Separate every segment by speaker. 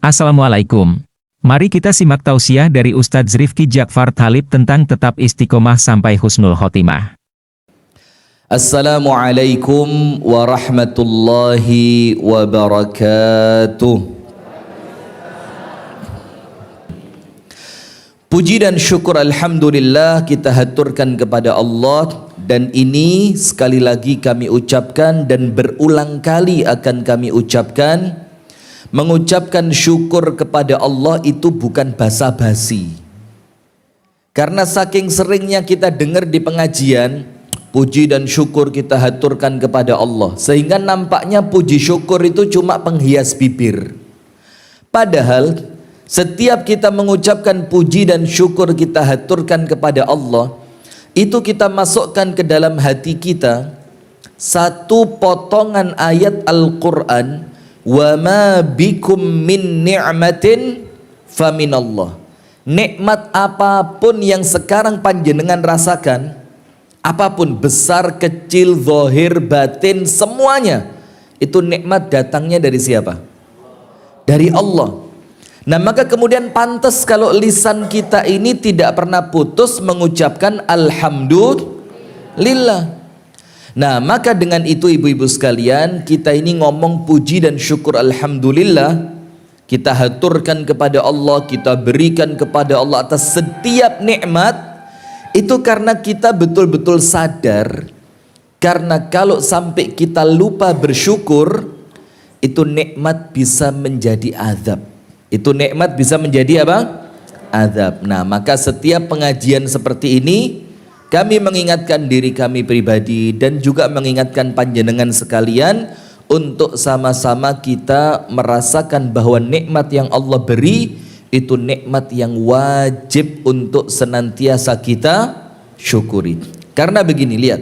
Speaker 1: Assalamualaikum. Mari kita simak tausiah dari Ustadz Rifki Jakfar Thalib tentang tetap istiqomah sampai husnul khotimah.
Speaker 2: Assalamualaikum warahmatullahi wabarakatuh. Puji dan syukur alhamdulillah kita haturkan kepada Allah, dan ini sekali lagi kami ucapkan dan berulang kali akan kami ucapkan. Mengucapkan syukur kepada Allah itu bukan basa-basi. Karena saking seringnya kita dengar di pengajian, puji dan syukur kita haturkan kepada Allah, sehingga nampaknya puji syukur itu cuma penghias bibir. Padahal setiap kita mengucapkan puji dan syukur kita haturkan kepada Allah, itu kita masukkan ke dalam hati kita satu potongan ayat Al-Quran, wa ma bikum min ni'matin faminallah. Nikmat apapun yang sekarang panjenengan rasakan, apapun besar, kecil, zahir, batin, semuanya itu nikmat datangnya dari siapa? Dari Allah. Nah, maka kemudian pantas kalau lisan kita ini tidak pernah putus mengucapkan alhamdulillah. Nah, maka dengan itu ibu-ibu sekalian, kita ini ngomong puji dan syukur alhamdulillah, kita haturkan kepada Allah, kita berikan kepada Allah atas setiap nikmat, itu karena kita betul-betul sadar, karena kalau sampai kita lupa bersyukur, itu nikmat bisa menjadi azab. Itu nikmat bisa menjadi apa? Azab. Nah, maka setiap pengajian seperti ini kami mengingatkan diri kami pribadi dan juga mengingatkan panjenengan sekalian untuk sama-sama kita merasakan bahwa nikmat yang Allah beri itu nikmat yang wajib untuk senantiasa kita syukuri. Karena begini, lihat,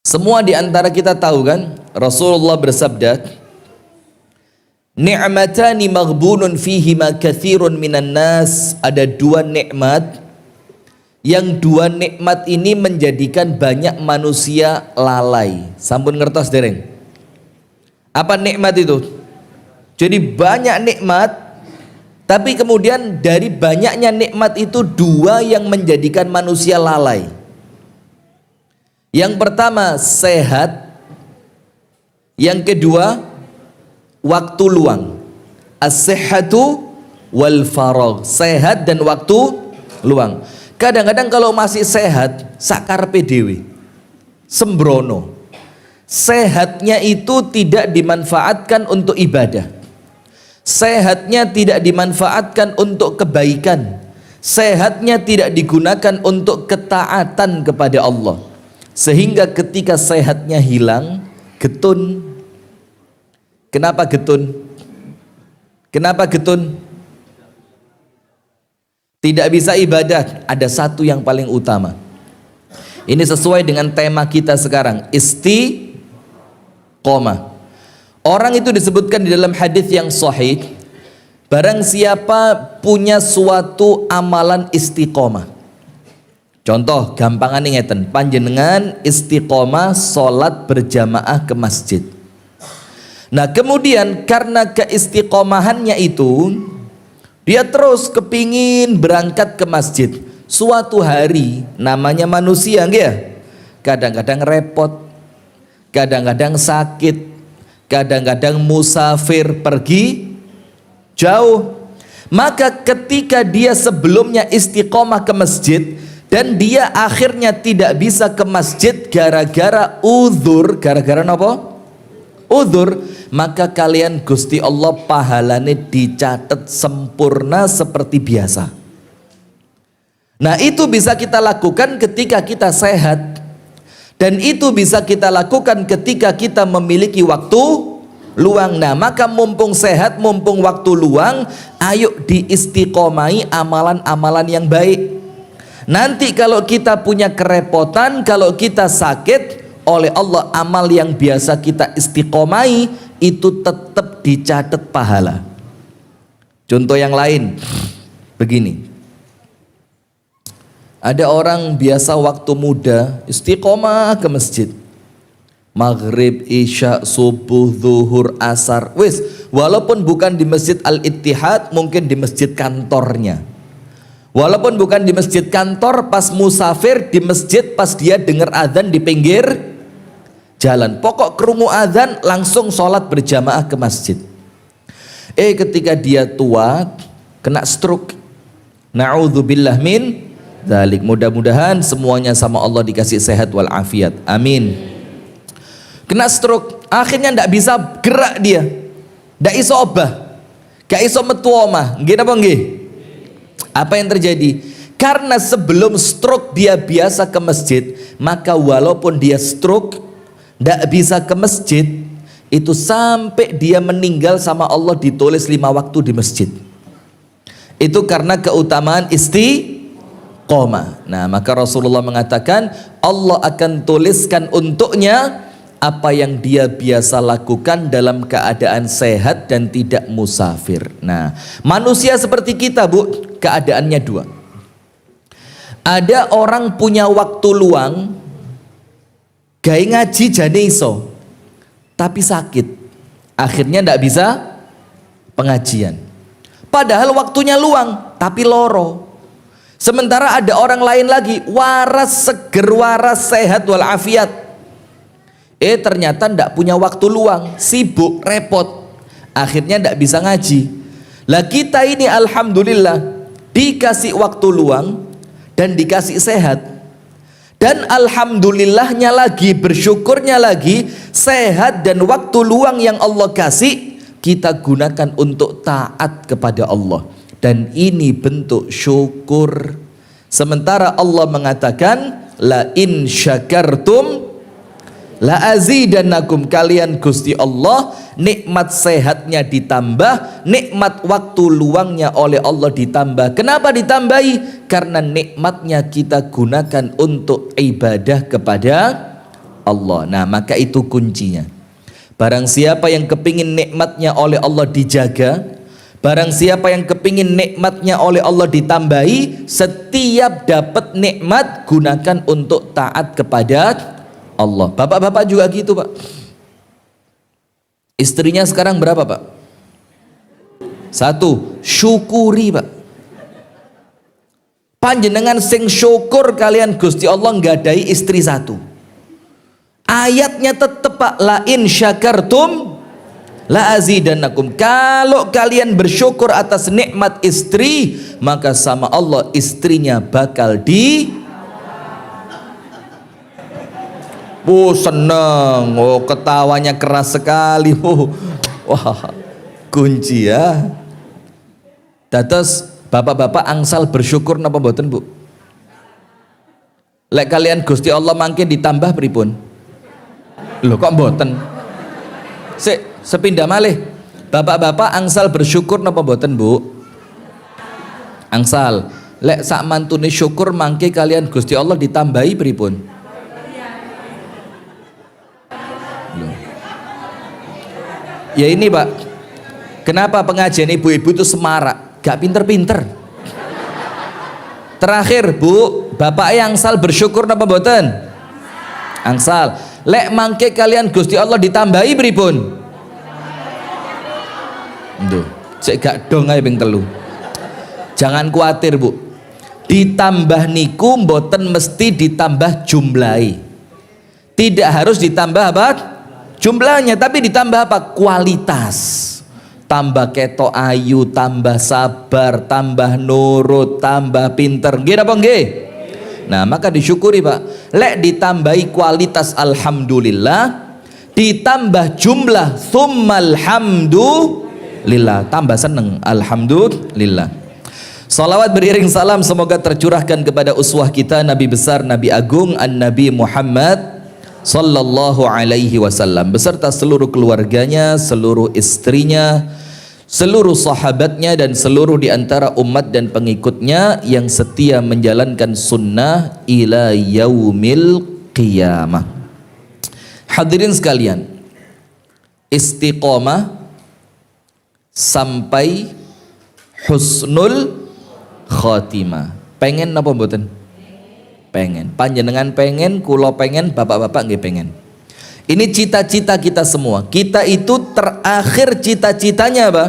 Speaker 2: semua di antara kita tahu kan, Rasulullah bersabda, ni'matani maghbunun fihima katsirun minan nas. Ada dua nikmat, yang dua nikmat ini menjadikan banyak manusia lalai. Sampun ngertos dereng? Apa nikmat itu? Jadi banyak nikmat, tapi kemudian dari banyaknya nikmat itu dua yang menjadikan manusia lalai. Yang pertama sehat, yang kedua waktu luang. As-sihhatu wal faragh. Sehat dan waktu luang. Kadang-kadang kalau masih sehat, sakarpe dewe, sembrono. Sehatnya itu tidak dimanfaatkan untuk ibadah. Sehatnya tidak dimanfaatkan untuk kebaikan. Sehatnya tidak digunakan untuk ketaatan kepada Allah. Sehingga ketika sehatnya hilang, getun. Kenapa getun? Kenapa getun? Tidak bisa ibadah. Ada satu yang paling utama. Ini sesuai dengan tema kita sekarang, istiqomah. Orang itu disebutkan di dalam hadis yang sahih, barang siapa punya suatu amalan istiqomah. Contoh gampangan ngeten, panjenengan istiqomah salat berjamaah ke masjid. Nah, kemudian karena keistiqomahannya itu, dia terus kepingin berangkat ke masjid. Suatu hari, namanya manusia, ya, kadang-kadang repot, kadang-kadang sakit, kadang-kadang musafir pergi jauh. Maka ketika dia sebelumnya istiqomah ke masjid dan dia akhirnya tidak bisa ke masjid gara-gara uzur, gara-gara apa? Uzur, maka kalian Gusti Allah pahalane dicatat sempurna seperti biasa. Nah, itu bisa kita lakukan ketika kita sehat, dan itu bisa kita lakukan ketika kita memiliki waktu luang. Nah, maka mumpung sehat, mumpung waktu luang, ayo diistiqomai amalan-amalan yang baik. Nanti kalau kita punya kerepotan, kalau kita sakit, oleh Allah amal yang biasa kita istiqomai itu tetap dicatat pahala. Contoh yang lain begini, ada orang biasa waktu muda istiqomah ke masjid, maghrib, isya, subuh, zuhur, asar, wis walaupun bukan di Masjid Al-Ittihad, mungkin di masjid kantornya. Walaupun bukan di masjid kantor, pas musafir di masjid, pas dia dengar azan di pinggir jalan. Pokok krungu azan langsung sholat berjamaah ke masjid. Ketika dia tua kena stroke, na'udzubillah min dzalik. Mudah-mudahan semuanya sama Allah dikasih sehat wal afiat, amin. Kena stroke, akhirnya ndak bisa gerak dia, ndak iso obah, gak iso metu omah. Nggih napa nggih? Apa yang terjadi? Karena sebelum stroke dia biasa ke masjid, maka walaupun dia stroke ndak bisa ke masjid, itu sampai dia meninggal sama Allah ditulis 5 waktu di masjid. Itu karena keutamaan istiqomah. Nah, maka Rasulullah mengatakan Allah akan tuliskan untuknya apa yang dia biasa lakukan dalam keadaan sehat dan tidak musafir. Nah, manusia seperti kita, Bu, keadaannya 2. Ada orang punya waktu luang, gawe ngaji jane iso, tapi sakit, akhirnya ndak bisa pengajian. Padahal waktunya luang, tapi loro. Sementara ada orang lain lagi, waras, seger, waras, sehat walafiat. Ternyata ndak punya waktu luang, sibuk, repot, akhirnya ndak bisa ngaji. Lah kita ini alhamdulillah dikasih waktu luang dan dikasih sehat. Dan alhamdulillahnya lagi, bersyukurnya lagi, sehat dan waktu luang yang Allah kasih kita gunakan untuk taat kepada Allah, dan ini bentuk syukur. Sementara Allah mengatakan la in syakartum la azidannakum, kalian Gusti Allah nikmat sehatnya ditambah, nikmat waktu luangnya oleh Allah ditambah. Kenapa ditambahi? Karena nikmatnya kita gunakan untuk ibadah kepada Allah. Nah, maka itu kuncinya. Barang siapa yang kepingin nikmatnya oleh Allah dijaga, barang siapa yang kepingin nikmatnya oleh Allah ditambahi, setiap dapat nikmat gunakan untuk taat kepada Allah. Bapak-bapak juga gitu, Pak. Istrinya sekarang berapa, Pak? 1, syukuri, Pak. Panjenengan sing syukur kalian Gusti Allah nggadahi istri 1. Ayatnya tetep, Pak, la in syakartum la azidannakum. Kalau kalian bersyukur atas nikmat istri, maka sama Allah istrinya bakal seneng. Ketawanya keras sekali. Wah, kunci ya. Dados bapak-bapak angsal bersyukur napa mboten, Bu? Lek kalian Gusti Allah mangke ditambah pripun? Lho kok mboten? Sepindah malih. Bapak-bapak angsal bersyukur napa mboten, Bu? Angsal. Lek sak mantune syukur mangke kalian Gusti Allah ditambahi pripun? Ya ini, Pak, kenapa pengajian ibu-ibu itu semarak, gak pinter-pinter. Terakhir, Bu, bapak yang angsal bersyukur napa mboten? Angsal. Lek mangke kalian Gusti Allah ditambahi pripun? Nduh, sik gak dong ae ping 3. Jangan khawatir, Bu. Ditambah niku mboten mesti ditambah jumlahi. Tidak harus ditambah apa? Jumlahnya, tapi ditambah apa? Kualitas. Tambah ketok ayu, tambah sabar, tambah nurut, tambah pinter. Nggih apa nggih? Nah, maka disyukuri, Pak. Lek ditambahi kualitas alhamdulillah, ditambah jumlah tsummal hamdulillah, tambah seneng alhamdulillah. Salawat beriring salam semoga tercurahkan kepada uswah kita, Nabi besar, Nabi agung, An-Nabi Muhammad sallallahu alaihi wasallam beserta seluruh keluarganya, seluruh istrinya, seluruh sahabatnya, dan seluruh di antara umat dan pengikutnya yang setia menjalankan sunnah ila yaumil qiyamah. Hadirin sekalian, istiqomah sampai husnul khotimah. Pengen apa mboten? Pengen. Panjenengan pengen, kula pengen, bapak-bapak nggih pengen. Ini cita-cita kita semua. Kita itu terakhir cita-citanya apa?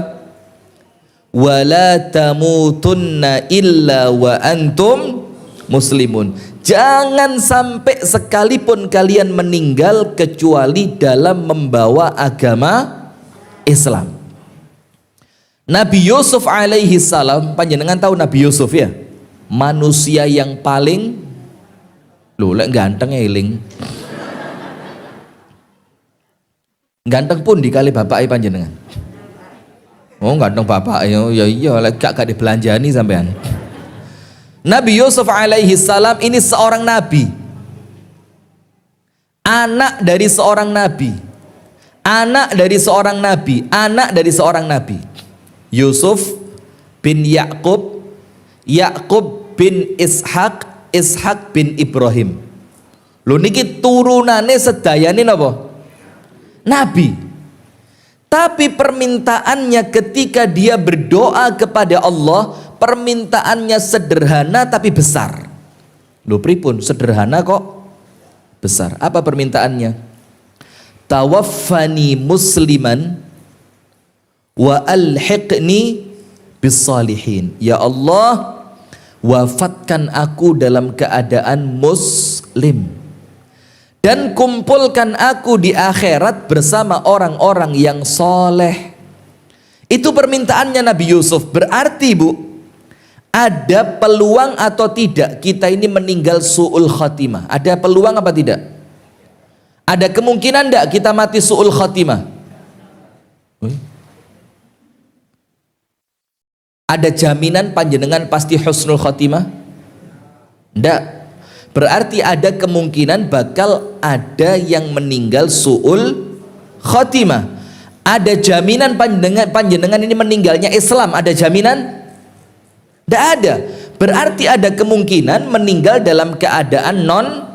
Speaker 2: Wala tamutunna illa wa antum muslimun. Jangan sampai sekalipun kalian meninggal kecuali dalam membawa agama Islam. Nabi Yusuf alaihi salam, panjenengan tahu Nabi Yusuf ya? Manusia yang paling lek ganteng eling. Ganteng pun dikali bapak panjenengan. Oh ganteng bapak ya iya lek gak dibelanjani sampean. Nabi Yusuf alaihi salam ini seorang nabi. Anak dari seorang nabi. Anak dari seorang nabi, anak dari seorang nabi. Yusuf bin Yakub, Yakub bin Ishak, Ishak bin Ibrahim. Lho niki turunane sedayane napa? Nabi. Tapi permintaannya ketika dia berdoa kepada Allah, permintaannya sederhana tapi besar. Lho pripun sederhana kok besar? Apa permintaannya? Tawaffani musliman wa alhiqni bisalihin. Ya Allah, wafatkan aku dalam keadaan muslim dan kumpulkan aku di akhirat bersama orang-orang yang soleh. Itu permintaannya Nabi Yusuf. Berarti Bu, ada peluang atau tidak kita ini meninggal su'ul khatimah? Ada peluang apa tidak? Ada kemungkinan tidak kita mati su'ul khatimah? Ada jaminan panjenengan pasti husnul khatimah? Tidak. Berarti ada kemungkinan bakal ada yang meninggal su'ul khatimah. Ada jaminan panjenengan ini meninggalnya Islam? Ada jaminan? Tidak ada. Berarti ada kemungkinan meninggal dalam keadaan non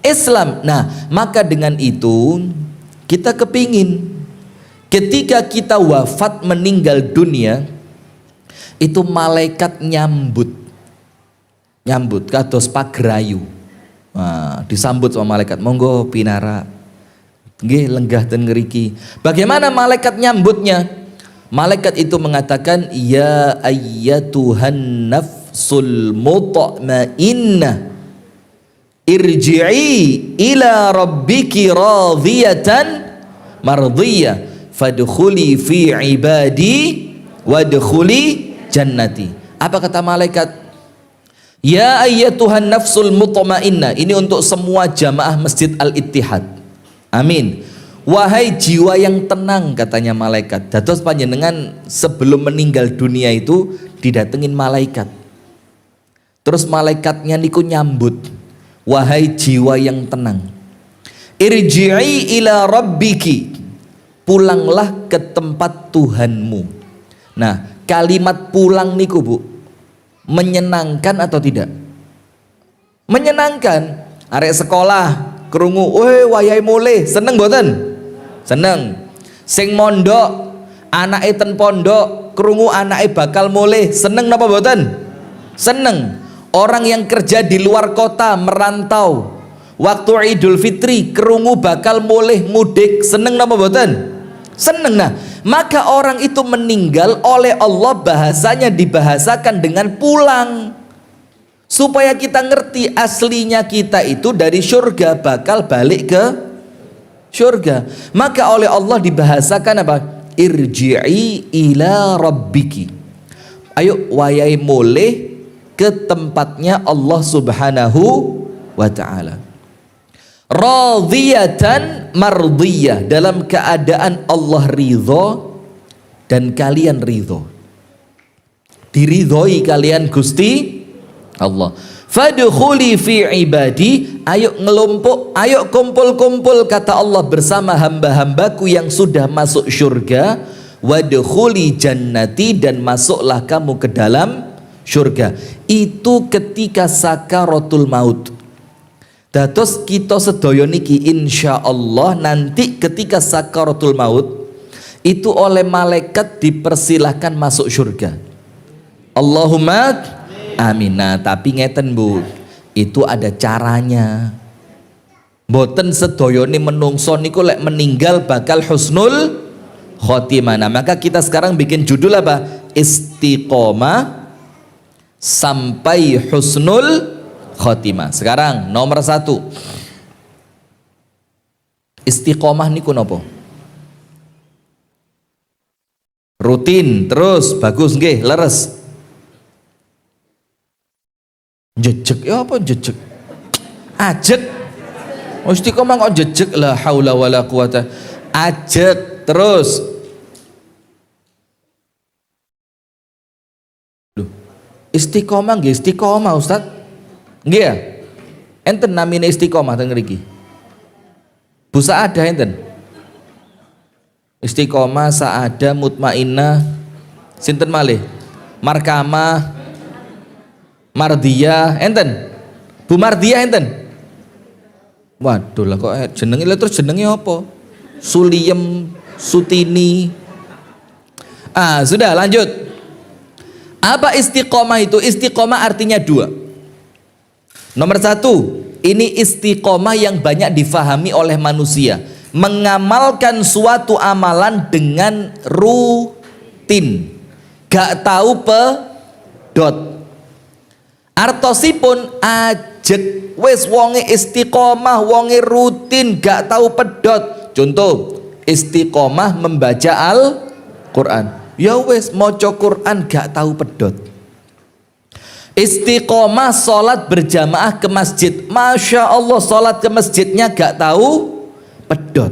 Speaker 2: Islam. Nah, maka dengan itu kita kepingin ketika kita wafat meninggal dunia itu malaikat nyambut kados pagrayu. Nah, disambut sama malaikat, monggo pinara nggih lenggah ten ngeriki. Bagaimana malaikat nyambutnya? Malaikat itu mengatakan, ya ayyatuhan nafsul mutmainnah irji'i ila rabbiki radiyatan mardiyah fadkhuli fi ibadi wadkhuli jannati. Apa kata malaikat? Ya ayyatuhan nafsul mutmainnah. Ini untuk semua jamaah Masjid Al-Ittihad. Amin. Wahai jiwa yang tenang, katanya malaikat. Dados panjenengan sebelum meninggal dunia itu didatengin malaikat. Terus malaikatnya niku nyambut. Wahai jiwa yang tenang, irji'i ila rabbiki. Pulanglah ke tempat Tuhanmu. Nah, kalimat pulang niku Bu, menyenangkan atau tidak? Menyenangkan. Arek sekolah krungu, wayahe mulih, seneng mboten? Seneng. Sing mondok, anake ten pondok krungu anake bakal mulih, seneng napa mboten? Seneng. Orang yang kerja di luar kota merantau, waktu Idul Fitri krungu bakal mulih mudik, seneng napa mboten? Seneng. Nah, maka orang itu meninggal oleh Allah bahasanya dibahasakan dengan pulang, supaya kita ngerti aslinya kita itu dari surga bakal balik ke surga. Maka oleh Allah dibahasakan apa? Irji'i ila rabbiki. Ayo wayai mulih ke tempatnya Allah subhanahu wa ta'ala. Radiyatan mardiyah, dalam keadaan Allah ridho dan kalian ridho. Diridhoi kalian Gusti Allah. Fadkhuli fi ibadi. Ayo ngelompok, ayo kumpul-kumpul kata Allah bersama hamba-hambaku yang sudah masuk syurga. Wadkhuli jannati, dan masuklah kamu ke dalam syurga. Itu ketika sakaratul maut. Dados kita sedaya niki insyaallah nanti ketika sakaratul maut itu oleh malaikat dipersilahkan masuk syurga. Allahumma amin. Nah, tapi ngeten Bu, itu ada caranya. Boten sedoyone menungso niku lek meninggal bakal husnul khotimah. Nah, maka kita sekarang bikin judul apa? Istiqomah sampai husnul khotimah. Sekarang nomor 1. Istiqomah niku nopo? Rutin terus bagus nggih, leres. Jejeg ya apa jejeg? Ajeg. Oh, istiqomah kok jejeg, la haula wala quwata. Ajeg terus. Loh, istiqomah nggih istiqomah Ustaz. Nggih ya? Enten namine istiqomah teng mriki. Busa ada enten. Istiqomah, saada, mutmainnah, sinten malih? Markamah, Mardiyah, enten? Bu Mardiyah enten? Waduh lah kok jenenge terus jenenge apa? Suliem, Sutini. Sudah lanjut. Apa istiqomah itu? Istiqomah artinya 2. Nomor 1, ini istiqomah yang banyak difahami oleh manusia. Mengamalkan suatu amalan dengan rutin, gak tahu pedot. Artosipun ajeg, wis wonge istiqomah, wonge rutin, gak tahu pedot. Contoh, istiqomah membaca Al-Quran. Ya wis maca Quran gak tahu pedot. Istiqomah sholat berjamaah ke masjid, Masya Allah sholat ke masjidnya gak tahu pedot.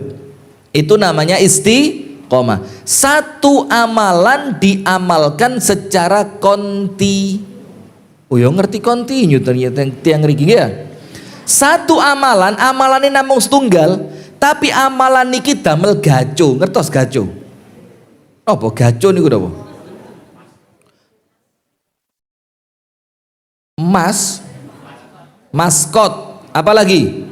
Speaker 2: Itu namanya istiqomah. Satu amalan diamalkan secara oh ya ngerti continue ternyata tiang riki ya. Satu amalan, amalannya namung setunggal, tapi amalan niki damel gaco. Ngertos gaco? Apa gaco niku apa? Maskot, apa lagi?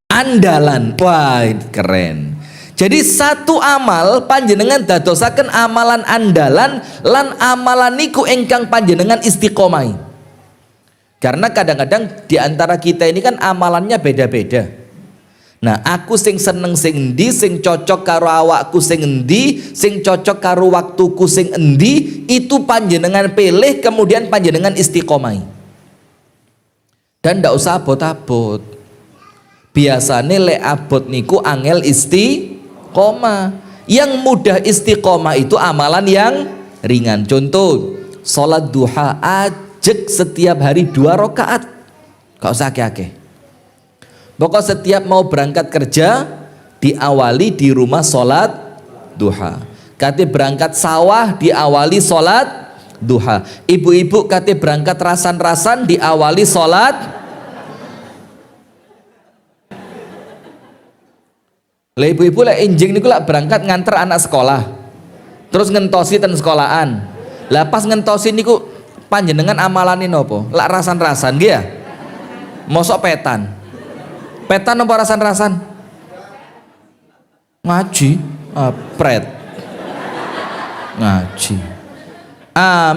Speaker 2: Andalan. Wah, keren. Jadi satu amal panjenengan dadosaken amalan andalan lan amalan niku ingkang panjenengan istiqomah. Karena kadang-kadang di antara kita ini kan amalannya beda-beda. Nah, aku sing seneng sing endi, sing cocok karo awakku sing endi, sing cocok karo waktuku sing endi, itu panjenengan pilih kemudian panjenengan istiqomah. Dan ndak usah abot-abot. Biasane lek abot niku angel istiqomah. Yang mudah istiqomah itu amalan yang ringan. Contoh, sholat duha ajek setiap hari 2 rakaat. Gak usah akeh-akeh. Pokok setiap mau berangkat kerja diawali di rumah sholat duha. Kate berangkat sawah diawali sholat duha. Ibu-ibu kate berangkat rasan-rasan diawali sholat. Lah ibu-ibu lek enjing niku lek berangkat nganter anak sekolah. Terus ngentosi ten sekolahan. Lah pas ngentosi niku panjenengan amalane nopo? Lek rasan-rasan nggih ya? Mosok petan. Petan apa rasan-rasan? Ngaji, pret. Ngaji.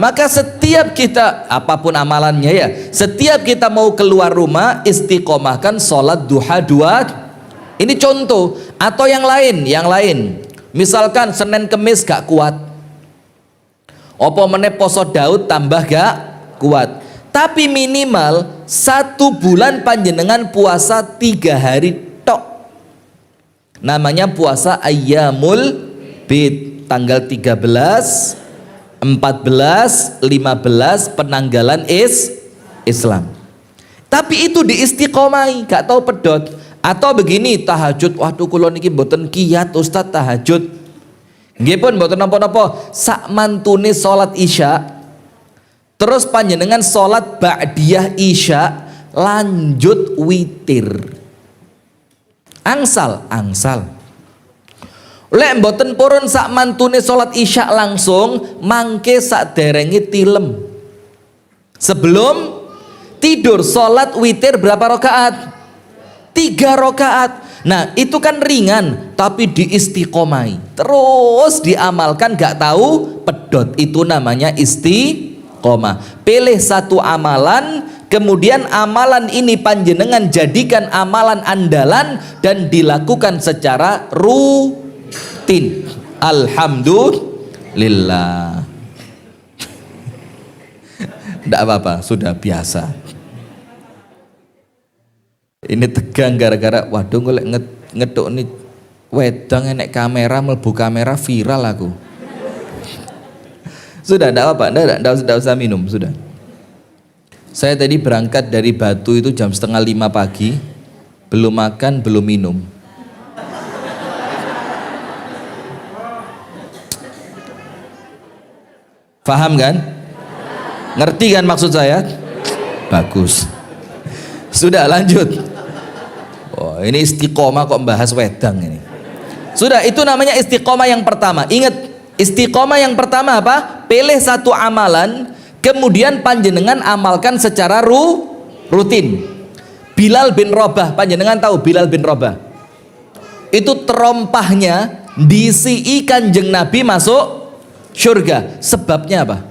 Speaker 2: Maka setiap kita apapun amalannya ya, setiap kita mau keluar rumah istiqomahkan sholat duha 2. Ini contoh. Atau yang lain. Misalkan Senin Kemis gak kuat. Apa meneh poso Daud tambah gak kuat. Tapi minimal 1 bulan panjenengan puasa 3 hari tok. Namanya puasa Ayyamul Bid. Tanggal 13, 14, 15 penanggalan Islam. Tapi itu diistiqomai, gak tahu pedot. Atau begini, tahajud, waduh kula niki mboten kiyat Ustaz tahajud. Nggih pun mboten napa-napa, sak mantune salat Isya, terus panjenengan salat ba'diyah Isya, lanjut witir. Angsal. Lek mboten purun sak mantune salat Isya langsung, mangke sak derenge tilem. Sebelum tidur salat witir berapa rakaat? 3 rakaat. Nah itu kan ringan tapi diistiqomai terus diamalkan gak tahu pedot. Itu namanya istiqomah. Pilih satu amalan kemudian amalan ini panjenengan jadikan amalan andalan dan dilakukan secara rutin. Alhamdulillah. Tidak apa-apa, sudah biasa. Ini tegang gara-gara waduh golek ngeduk nih wedang enek kamera, mlebu kamera viral aku. Sudah, tidak apa-apa, tidak usah minum, sudah. Saya tadi berangkat dari Batu itu jam 4:30 pagi, belum makan, belum minum. Paham kan? Ngerti kan maksud saya? Bagus. Sudah, lanjut. Oh, ini istiqomah kok bahas wedang ini. Sudah, itu namanya istiqomah yang pertama. Ingat, istiqomah yang pertama apa? Pilih satu amalan, kemudian panjenengan amalkan secara rutin. Bilal bin Rabah, panjenengan tahu Bilal bin Rabah? Itu terompahnya diisi Kanjeng Nabi masuk surga. Sebabnya apa?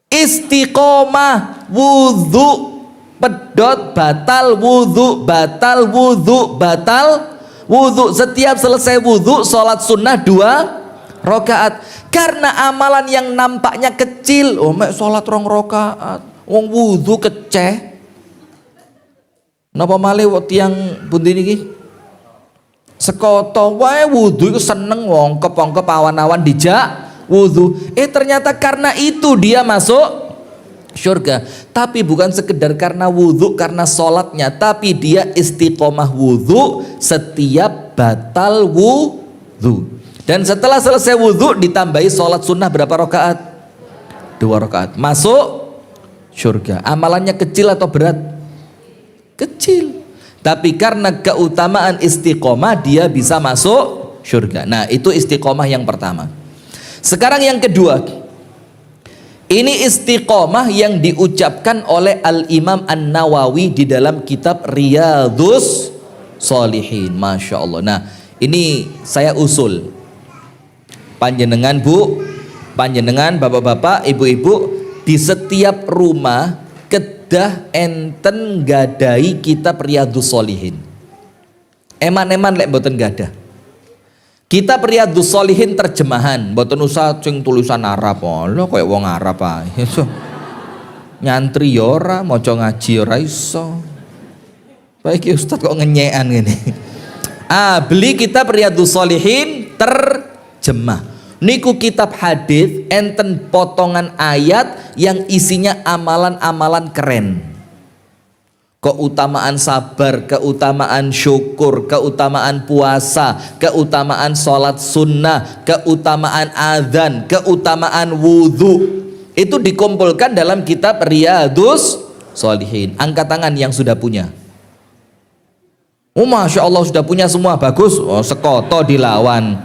Speaker 2: Istiqomah, wudhu pedot batal wudhu, batal wudhu, batal wudhu. Setiap selesai wudhu sholat sunnah 2 rakaat. Karena amalan yang nampaknya kecil, oh mek sholat 2 rakaat, wong wudhu keceh. Napa malih tiang pundi niki sekoto wae wudhu iku seneng wongkep-wongkep awan-awan dijak wudhu. Ternyata karena itu dia masuk surga. Tapi bukan sekedar karena wudhu, karena sholatnya, tapi dia istiqomah wudhu setiap batal wudhu. Dan setelah selesai wudhu ditambahi sholat sunnah berapa rakaat? 2 rakaat. Masuk surga. Amalannya kecil atau berat? Kecil. Tapi karena keutamaan istiqomah dia bisa masuk surga. Nah, itu istiqomah yang pertama. Sekarang yang kedua, ini istiqomah yang diucapkan oleh Al-Imam An-Nawawi di dalam kitab Riyadhus Shalihin. Masya Allah. Nah, ini saya usul. Panjenengan bu, panjenengan bapak-bapak, ibu-ibu, di setiap rumah kedah enten gadai kitab Riyadhus Shalihin. Eman-eman lek mboten gadah. Kitab Riyadhus Shalihin terjemahan, mboten usah sing tulisan Arab. Lho koyo wong Arab ae. Nyantri ya ora, maca ngaji ya ora iso. Baik Ustaz kok ngenyekan ngene. Beli kitab Riyadhus Shalihin terjemah. Niku kitab hadis enten potongan ayat yang isinya amalan-amalan keren. Keutamaan sabar, keutamaan syukur, keutamaan puasa, keutamaan sholat sunnah, keutamaan adzan, keutamaan wudhu. Itu dikumpulkan dalam kitab Riyadhus Shalihin. Angkat tangan yang sudah punya. Oh Masya Allah sudah punya semua, bagus. Oh sekoto dilawan.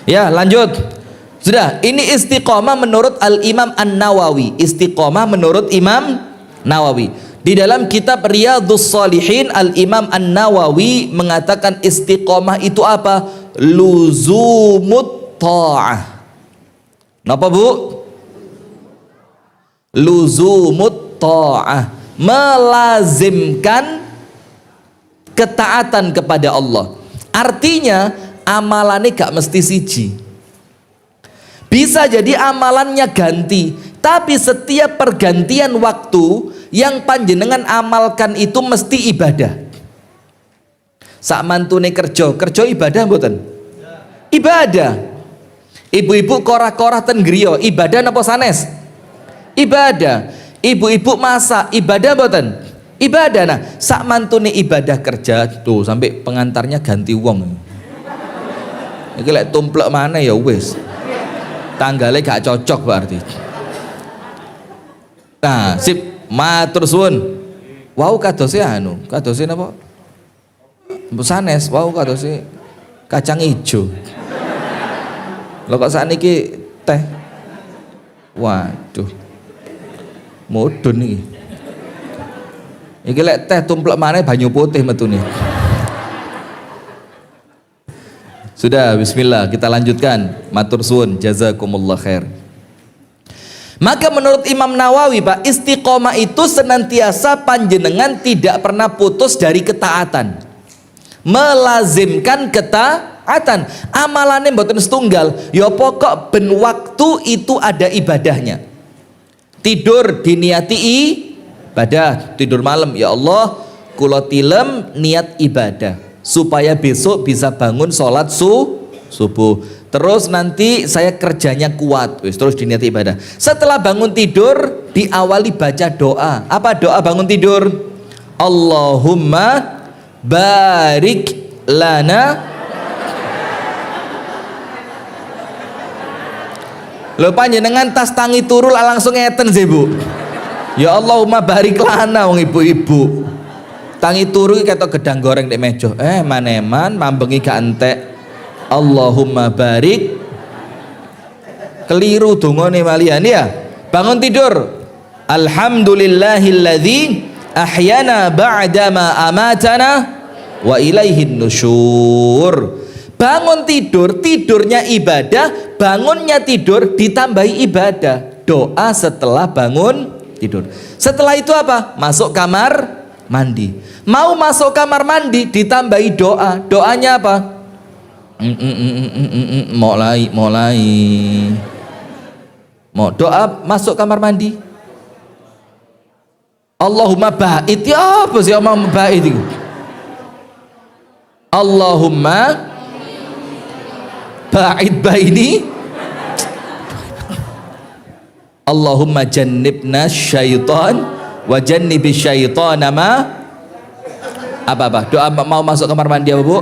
Speaker 2: Ya lanjut. Sudah, ini istiqomah menurut Al-Imam An-Nawawi. Istiqomah menurut Imam Nawawi. Di dalam kitab Riyadhus Shalihin, Al-Imam An-Nawawi mengatakan istiqomah itu apa? Luzumut ta'ah. Napa bu? Luzumut ta'ah. Melazimkan ketaatan kepada Allah. Artinya amalannya gak mesti siji. Bisa jadi amalannya ganti, tapi setiap pergantian waktu yang panjenengan amalkan itu mesti ibadah. Sak mantune kerja ibadah mboten? Ibadah. Ibu-ibu korah-korah ten griya, ibadah napa sanes? Ibadah. Ibu-ibu masak, ibadah mboten? Ibadah. Nah, sak mantune ibadah kerja tuh sampai pengantarnya ganti wong. Iki lek tumplek mana ya wis. Tanggalnya gak cocok berarti. Nah, sip, matur suwun. Wau kadose anu, kadose napa? Sanes, wau kadose kacang ijo. Lho kok sakniki teh. Waduh. Mudun iki. Iki lek teh tumplek maneh banyu putih metune. Sudah, bismillah, kita lanjutkan. Matur suwun, jazakumullah khair. Maka menurut Imam Nawawi Pak, istiqomah itu senantiasa panjenengan tidak pernah putus dari ketaatan, melazimkan ketaatan. Amalannya mboten setunggal, ya pokok ben waktu itu ada ibadahnya. Tidur diniati ibadah, tidur malam, ya Allah kula tilem niat ibadah supaya besok bisa bangun sholat subuh. Terus nanti saya kerjanya kuat, terus diniati ibadah. Setelah bangun tidur diawali baca doa. Apa doa bangun tidur? Allahumma barik lana. Lho panjenengan tas tangi turu langsung ngeten sih Bu. Ya Allahumma barik lana wong ibu-ibu. Tangi turu ketok gedang goreng di meja. Maneman mambengi gak entek. Allahumma barik. Keliru dongane malian ya. Bangun tidur. Alhamdulillahilladzi ahyana ba'dama amatana wa ilaihin nusyur. Bangun tidur, tidurnya ibadah, bangunnya tidur ditambahi ibadah. Doa setelah bangun tidur. Setelah itu apa? Masuk kamar mandi. Mau masuk kamar mandi ditambahi doa. Doanya apa? Mulai mau doa masuk kamar mandi. Allahumma ba'id, ya apa sih Allahumma ba'id itu? Allahumma ba'id baini, Allahumma jannibna syaitan wa jannibi syaitana ma. Apa doa mau masuk kamar mandi apa Bu?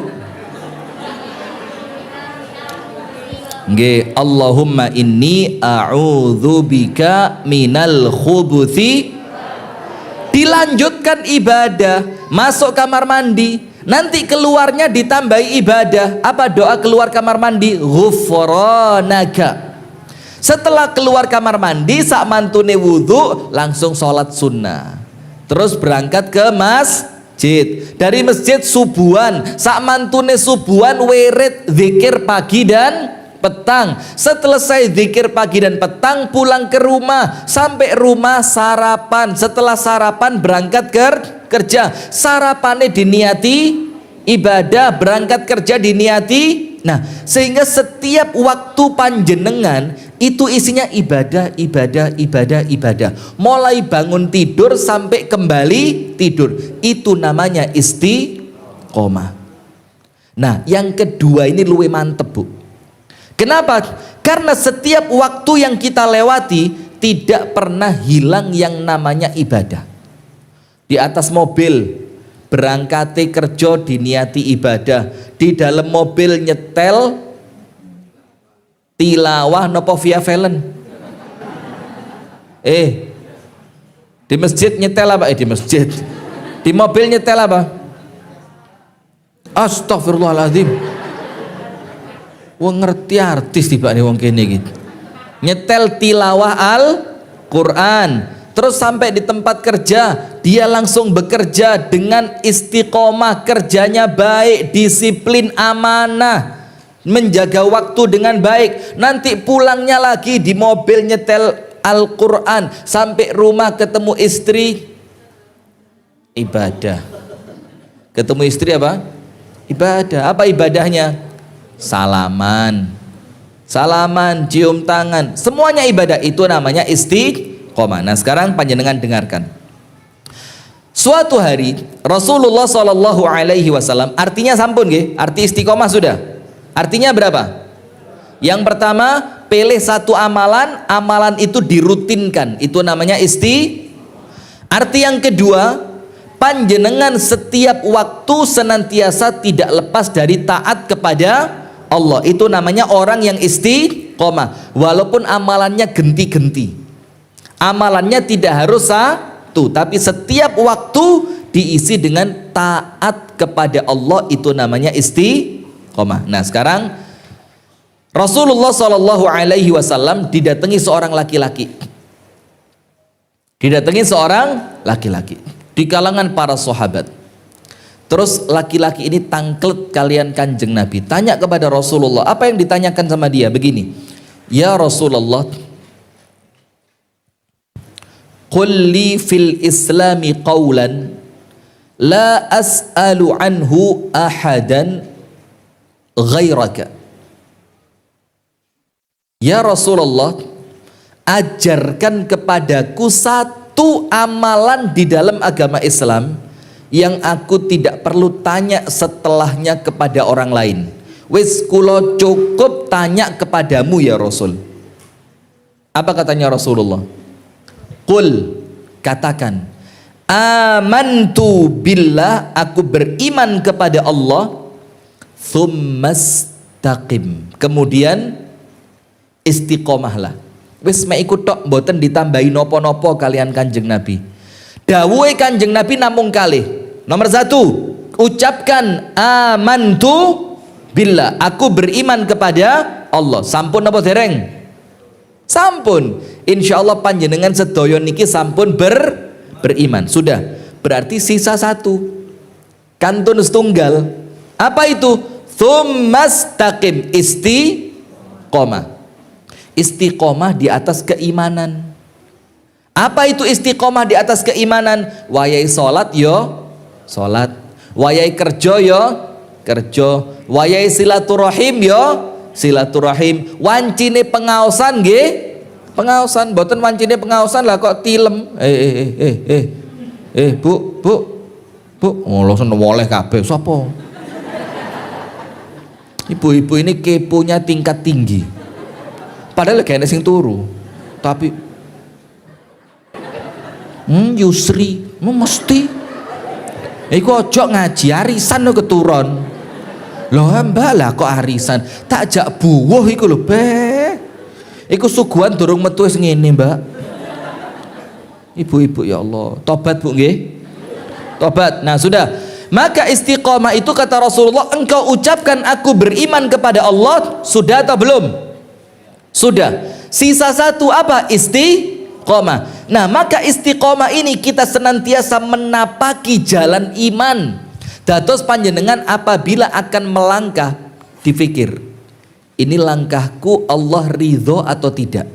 Speaker 2: Nggih, Allahumma inni a'udzubika minal khubuthi. Dilanjutkan ibadah, masuk kamar mandi, nanti keluarnya ditambahi ibadah. Apa doa keluar kamar mandi? Ghufranaka. Setelah keluar kamar mandi, sak mantune wudu langsung sholat sunnah, terus berangkat ke masjid. Dari masjid subuhan, sak mantune subuhan wirid zikir pagi dan petang. Setelah saya zikir pagi dan petang pulang ke rumah, sampai rumah sarapan. Setelah sarapan berangkat kerja. Sarapannya diniati ibadah, berangkat kerja diniati. Nah, sehingga setiap waktu panjenengan itu isinya ibadah. Mulai bangun tidur sampai kembali tidur. Itu namanya istiqomah. Nah, yang kedua ini luwih mantep Bu. Kenapa? Karena setiap waktu yang kita lewati tidak pernah hilang yang namanya ibadah. Di atas mobil berangkati kerja diniati ibadah, di dalam mobil nyetel tilawah nopo via valen. Di masjid nyetel apa? Di masjid. Di mobil nyetel apa? Astagfirullahaladzim. Wong ngerti artis tiba nih wong kene gitu. Nyetel tilawah Al-Quran. Terus sampai di tempat kerja, dia langsung bekerja dengan istiqomah, kerjanya baik, disiplin, amanah, menjaga waktu dengan baik. Nanti pulangnya lagi di mobil nyetel Al-Quran, sampai rumah ketemu istri, ibadah. Ketemu istri apa? Ibadah. Apa ibadahnya? Salaman, cium tangan, semuanya ibadah. Itu namanya istiqomah. Nah sekarang panjenengan dengarkan. Suatu hari Rasulullah SAW, artinya sampun nggih, arti istiqomah sudah. Artinya berapa? Yang pertama, pilih satu amalan, amalan itu dirutinkan, itu namanya Arti yang kedua, panjenengan setiap waktu senantiasa tidak lepas dari taat kepada Allah. Itu namanya orang yang istiqomah. Walaupun amalannya genti-genti, amalannya tidak harus satu, tapi setiap waktu diisi dengan taat kepada Allah. Itu namanya istiqomah. Nah sekarang Rasulullah SAW didatangi seorang laki-laki. Di kalangan para sahabat. Terus laki-laki ini tangklet kalian kanjeng Nabi, tanya kepada Rasulullah. Apa yang ditanyakan sama dia? Begini, ya Rasulullah, qul li fil islami qawlan la as'alu anhu ahadan ghairaka. Ya Rasulullah, ajarkan kepadaku satu amalan di dalam agama Islam yang aku tidak perlu tanya setelahnya kepada orang lain. Wis kula cukup tanya kepadamu ya Rasul. Apa katanya Rasulullah? Qul, katakan, amantu billah, aku beriman kepada Allah, tsumastaqim, kemudian istiqomahlah. Wis mek iku tok, mboten ditambahi nopo-nopo kalian Kanjeng Nabi. Dawuhe Kanjeng Nabi namung kalih. Nomor 1, ucapkan amantu billah, aku beriman kepada Allah. Sampun apa dereng? Sampun. Insyaallah panjenengan sedaya niki sampun beriman. Sudah. Berarti sisa 1. Kantun setunggal. Apa itu? Tsumastaqim, istiqomah. Istiqomah di atas keimanan. Apa itu istiqomah di atas keimanan? Wayai salat yo salat, wayai kerja yo kerja, wayai silaturahim yo silaturahim, wancine pengaosan nggih pengaosan, mboten wancine pengaosan lah kok tilem. Bu ngono sen oleh kabeh sapa? Ibu-ibu ini keponya tingkat tinggi. Padahal gak ada sing turu, tapi Yusri mesti iku ojo ngaji arisan lo keturun. Loh mbak lah kok arisan, tak jak buwuh iku lho be, iku suguhan durung metu wis ngene mbak. Ibu-ibu ya Allah, tobat bu nggih, tobat. Nah sudah, maka istiqomah itu kata Rasulullah, engkau ucapkan aku beriman kepada Allah, sudah atau belum? Sudah. Sisa 1 apa? Istiqomah. Nah maka istiqomah ini kita senantiasa menapaki jalan iman. Dados panjenengan apabila akan melangkah, dipikir, ini langkahku Allah ridho atau tidak.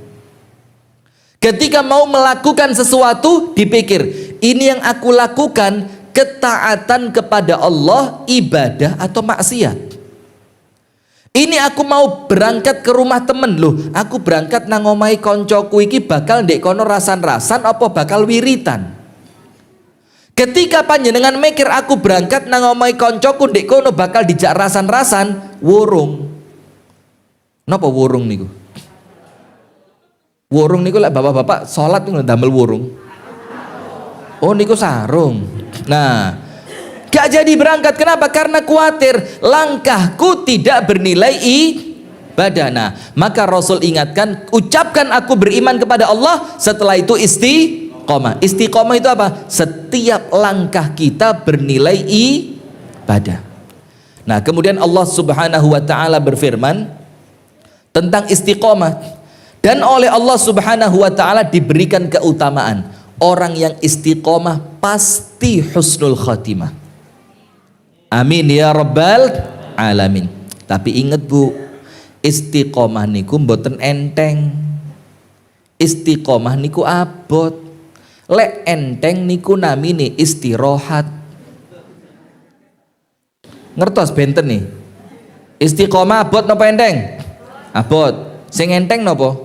Speaker 2: Ketika mau melakukan sesuatu, dipikir, ini yang aku lakukan ketaatan kepada Allah, ibadah atau maksiat. Ini aku mau berangkat ke rumah temen loh, aku berangkat nang omahe koncoku iki bakal ndek kono rasan-rasan apa bakal wiritan. Ketika panjenengan mikir aku berangkat nang omahe koncoku ndek kono bakal dijak rasan-rasan, wurung. Napa wurung niku? Wurung niku lek bapak-bapak salat niku ndamel wurung. Oh niku sarung. Nah, gak jadi berangkat. Kenapa? Karena khawatir langkahku tidak bernilai ibadah. Nah, maka Rasul ingatkan, ucapkan aku beriman kepada Allah, setelah itu istiqomah. Istiqomah itu apa? Setiap langkah kita bernilai ibadah. Nah, kemudian Allah Subhanahu wa taala berfirman tentang istiqomah, dan oleh Allah Subhanahu wa taala diberikan keutamaan. Orang yang istiqomah pasti husnul khatimah. Amin ya rabbal alamin. Tapi ingat bu, istiqomah niku mboten enteng. Istiqomah niku abot. Lek enteng niku namine istirahat. Ngertos benten nih. Istiqomah abot napa enteng? Abot. Sing enteng napa?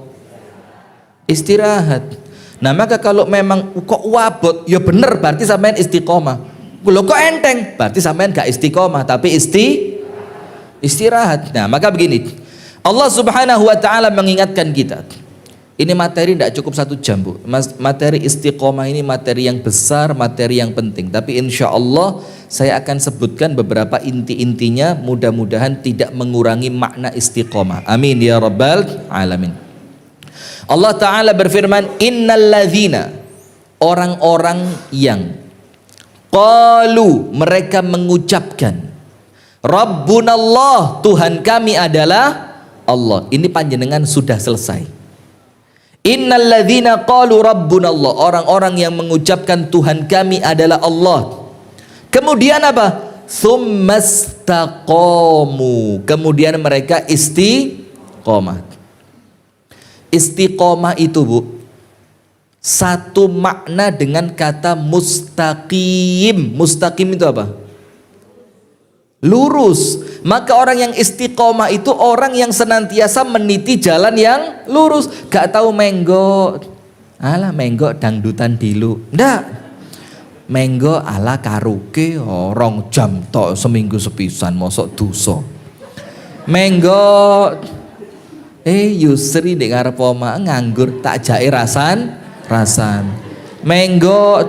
Speaker 2: Istirahat. Nah maka kalau memang kok wabot, ya bener berarti sampean istiqomah. Kalau kok enteng, berarti sampean gak istiqomah, tapi istirahat. Nah maka begini, Allah Subhanahu wa taala mengingatkan kita. Ini materi tidak cukup 1 jam bu. Materi istiqomah ini materi yang besar, materi yang penting. Tapi insya Allah saya akan sebutkan beberapa inti-intinya, mudah-mudahan tidak mengurangi makna istiqomah. Amin ya rabbal alamin. Allah Ta'ala berfirman, innalladzina, orang-orang yang qalu, mereka mengucapkan, Rabbunallah, Tuhan kami adalah Allah. Ini panjenengan sudah selesai. Innalladzina qalu Rabbunallah, orang-orang yang mengucapkan Tuhan kami adalah Allah. Kemudian apa? Tsumastaqamu, kemudian mereka istiqomah. Istiqomah itu bu, satu makna dengan kata mustaqim. Mustaqim itu apa? Lurus. Maka orang yang istiqomah itu orang yang senantiasa meniti jalan yang lurus. Gak tahu menggok, alah menggok dangdutan dilu, ndak. Menggo ala karuke orang jam tok seminggu sepisan mosok dosa. Menggo Yusri ndek ngarep oma nganggur tak jake rasan. Menggo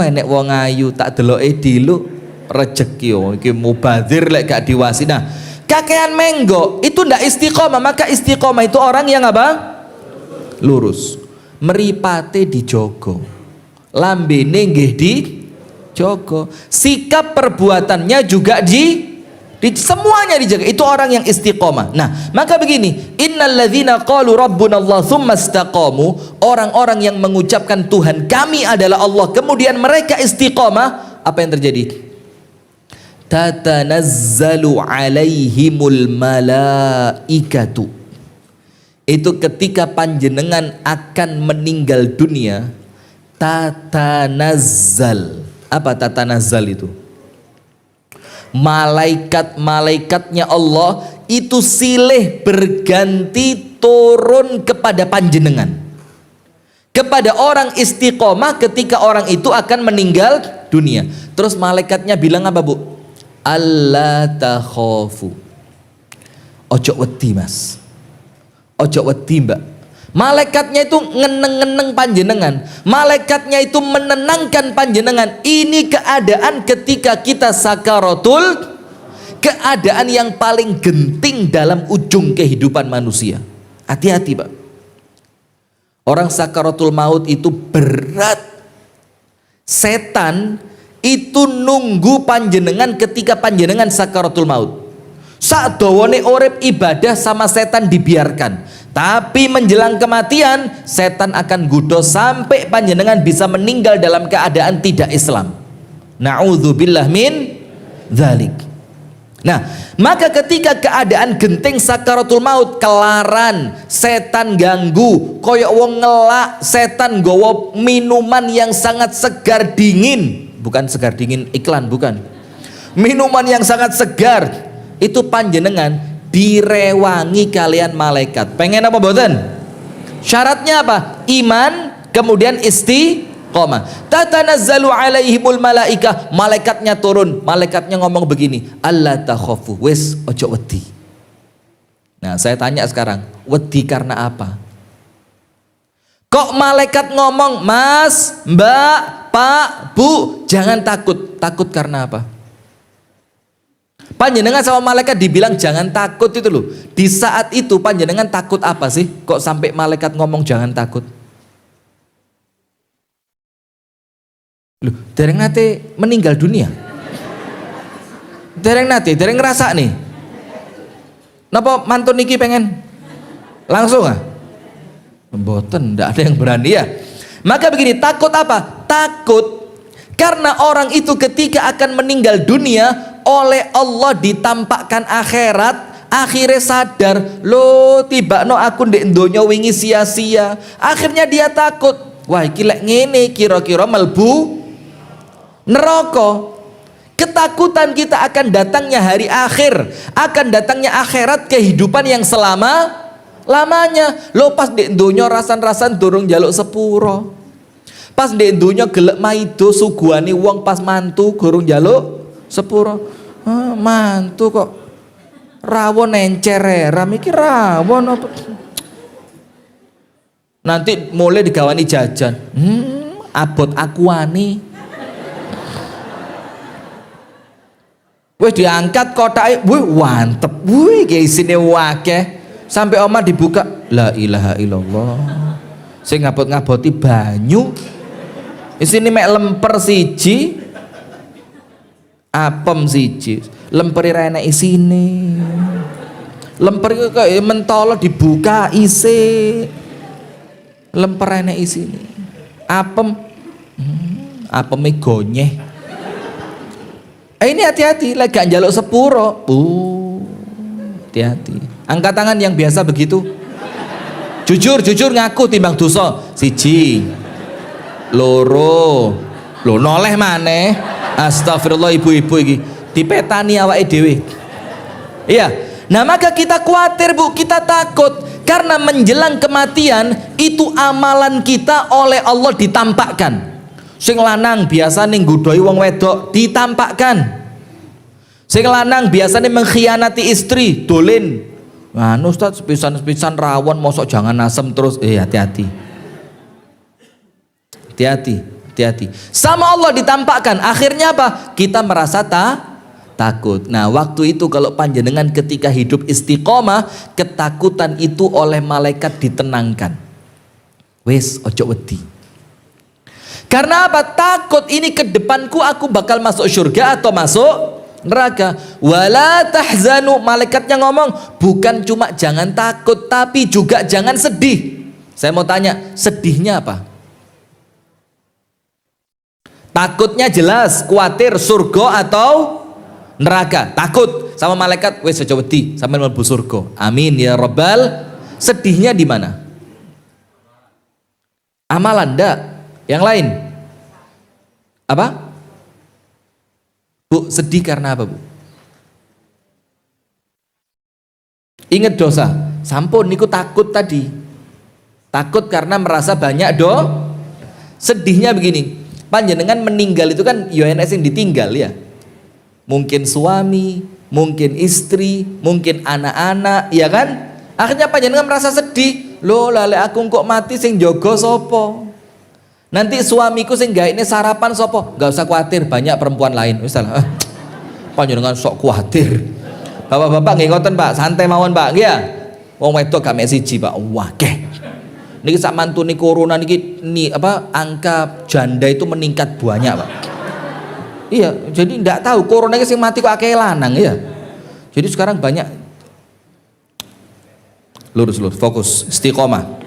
Speaker 2: enek wong ayu tak deloke dilu rejeki iki mubazir lek gak diwasi. Nah, kakean menggo itu ndak istiqomah. Maka istiqomah itu orang yang apa? Lurus. Mripate dijogo, lambene nggih dijogo, sikap perbuatannya juga semuanya dijaga. Itu orang yang istiqomah. Nah, maka begini, innalladzina qalu rabbunallah tsumma istaqamu, orang-orang yang mengucapkan Tuhan kami adalah Allah, kemudian mereka istiqomah, apa yang terjadi? Tatanazzalu alaihimul malaikatu. Itu ketika panjenengan akan meninggal dunia, tatanazzal. Apa tatanazzal itu? Malaikat-malaikatnya Allah itu silih berganti turun kepada panjenengan, kepada orang istiqomah ketika orang itu akan meninggal dunia. Terus malaikatnya bilang apa, Bu? Allah takhafu. Ojo wedi, Mas. Ojo wedi, Mbak. Malaikatnya itu ngeneng-ngeneng panjenengan. Malaikatnya itu menenangkan panjenengan. Ini keadaan ketika kita sakaratul, keadaan yang paling genting dalam ujung kehidupan manusia. Hati-hati, Pak. Orang sakaratul maut itu berat. Setan itu nunggu panjenengan ketika panjenengan sakaratul maut. Saat dawane urip ibadah sama setan dibiarkan, tapi menjelang kematian setan akan gudo sampai panjenengan bisa meninggal dalam keadaan tidak Islam. Na'udzubillah min dzalik. Nah, maka ketika keadaan genting sakaratul maut, kelaran setan ganggu, koyok wong ngelak, setan gowo minuman yang sangat segar dingin, bukan segar dingin iklan, bukan, minuman yang sangat segar. Itu panjenengan direwangi kalian malaikat. Pengen apa boten? Syaratnya apa? Iman, kemudian istiqomah. Tatanazzalu alaihimul malaikah. Malaikatnya turun. Malaikatnya ngomong begini, Allah takhafu, wis ojo wedi. Nah, saya tanya sekarang, wedi karena apa? Kok malaikat ngomong, Mas, Mbak, Pak, Bu, jangan takut. Takut karena apa? Panjenengan sama malaikat dibilang jangan takut itu loh. Di saat itu panjenengan takut apa sih? Kok sampai malaikat ngomong jangan takut? Loh, dereng nate meninggal dunia. Dereng ngerasa nih. Napa mantun niki pengen langsung ah? Mboten, ndak ada yang berani ya. Maka begini, takut apa? Takut karena orang itu ketika akan meninggal dunia oleh Allah ditampakkan akhirat, akhirnya sadar, lo tiba no aku ndek donya wingi sia-sia. Akhirnya dia takut, wah iki lek ngene kira-kira melbu neraka. Ketakutan kita akan datangnya hari akhir, akan datangnya akhirat, kehidupan yang lamanya. Lo pas ndek donya rasan-rasan durung njaluk sepuro, pas ndek donya gelek maido suguhane wong, pas mantu gorong njaluk sepuro. Mantu kok rawon encer mikir rawon apa? Nanti mulai digawani jajan, abot akuani, wih diangkat kotake, wih wantep, wih kayak isine wakeh, sampai oma dibuka, la ilaha illallah, saya ngabot-ngaboti banyu, isine mek lemper siji, apem siji, lemper ra enek isine. Lemper iku kaya mentolo dibuka isi. Lemper enek isine. Apem apeme gonyeh. Ini hati-hati, lagi gak njaluk sepuro. Hati-hati. Angkat tangan yang biasa begitu. Jujur ngaku timbang dosa. Siji. loro. Lho noleh maneh. Astagfirullah ibu-ibu iki. Dipetani awake dhewe. Iya. Nah, maka kita khawatir, Bu, kita takut karena menjelang kematian itu amalan kita oleh Allah ditampakkan. Sing lanang biasane nggodhoi wong wedok ditampakkan. Sing lanang biasanya mengkhianati istri, dolin. Nah, Ustaz sepisan-sepisan rawon mosok jangan asem terus. Hati-hati. Hati-hati. Sama Allah ditampakkan. Akhirnya apa? Kita merasa takut. Nah, waktu itu kalau panjenengan ketika hidup istiqomah, ketakutan itu oleh malaikat ditenangkan. Wes, ojo wedi. Karena apa? Takut ini ke depanku aku bakal masuk surga atau masuk neraka. Wala tahzanu, malaikatnya ngomong bukan cuma jangan takut tapi juga jangan sedih. Saya mau tanya, sedihnya apa? Takutnya jelas, khawatir surga atau neraka. Takut sama malaikat, wes aja wedi sampai mlebu surga. Amin ya rabbal. Sedihnya di mana? Amalan ndak? Yang lain? Apa? Bu, sedih karena apa, Bu? Ingat dosa. Sampun niku takut tadi. Takut karena merasa banyak sedihnya begini. Panjenengan meninggal itu kan enek sing ditinggal ya. Mungkin suami, mungkin istri, mungkin anak-anak, ya kan? Akhirnya panjenengan merasa sedih. Loh, lale aku kok mati sing jaga sapa? Nanti suamiku sing gawe ini sarapan sopo? Gak usah khawatir, banyak perempuan lain. Misalnya, panjenengan sok khawatir. Bapak-bapak nggih ngoten, Pak, santai mawon, Pak. Nggih ya. Wong wedok gak mek siji, Pak. Wakeh. Niki sak mantune corona niki angka janda itu meningkat banyak, Pak. Iya, jadi ndak tahu corona iki sing mati kok akeh lanang ya. Jadi sekarang banyak. Lurus, fokus, istiqomah.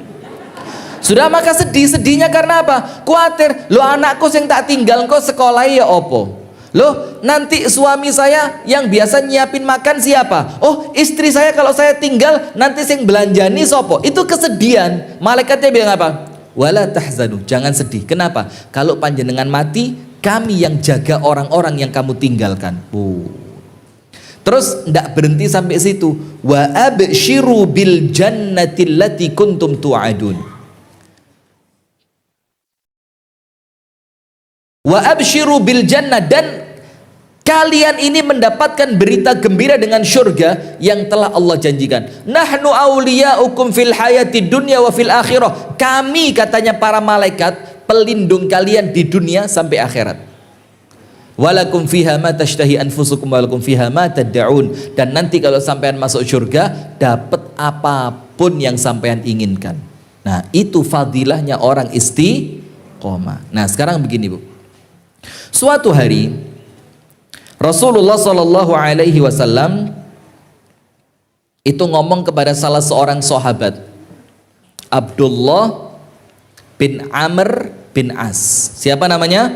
Speaker 2: Sudah, maka sedihnya karena apa? Khawatir, lo anakku yang tak tinggal kok sekolah ya opo? Loh, nanti suami saya yang biasa nyiapin makan siapa? Oh, istri saya kalau saya tinggal nanti sing belanjani sopo? Itu kesedihan. Malaikatnya bilang apa? Wala tahzanu, jangan sedih. Kenapa? Kalau panjenengan mati, kami yang jaga orang-orang yang kamu tinggalkan. Terus ndak berhenti sampai situ. Wa abshiru bil jannati allati kuntum tu'adun. Wa abshiru bil jannah, dan kalian ini mendapatkan berita gembira dengan surga yang telah Allah janjikan. Nahnu awliyaukum fil hayati dunya wa fil akhirah. Kami, katanya para malaikat, pelindung kalian di dunia sampai akhirat. Walakum fiha ma tashtahi anfusukum walakum fiha ma tad'un. Dan nanti kalau sampean masuk surga, dapat apapun yang sampean inginkan. Nah, itu fadilahnya orang istiqomah. Nah, sekarang begini, Bu. Suatu hari Rasulullah Shallallahu Alaihi Wasallam itu ngomong kepada salah seorang sahabat, Abdullah bin Amr bin As. Siapa namanya?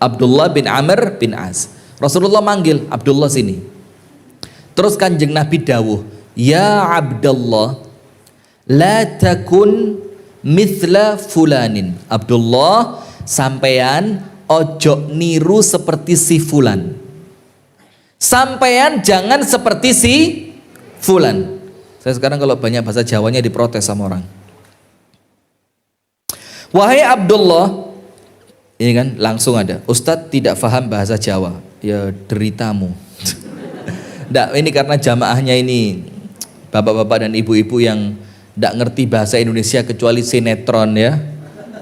Speaker 2: Abdullah bin Amr bin As. Rasulullah manggil, Abdullah sini. Terus kanjeng Nabi dawuh, ya Abdullah, la takun mithla fulanin. Abdullah, sampean ojo niru seperti si fulan. Sampean jangan seperti si fulan. Saya sekarang kalau banyak bahasa Jawanya diprotes sama orang. Wahai Abdullah, ini kan langsung ada, Ustadz tidak paham bahasa Jawa. Ya deritamu. Nggak, ini karena jamaahnya ini bapak-bapak dan ibu-ibu yang nggak ngerti bahasa Indonesia kecuali sinetron ya.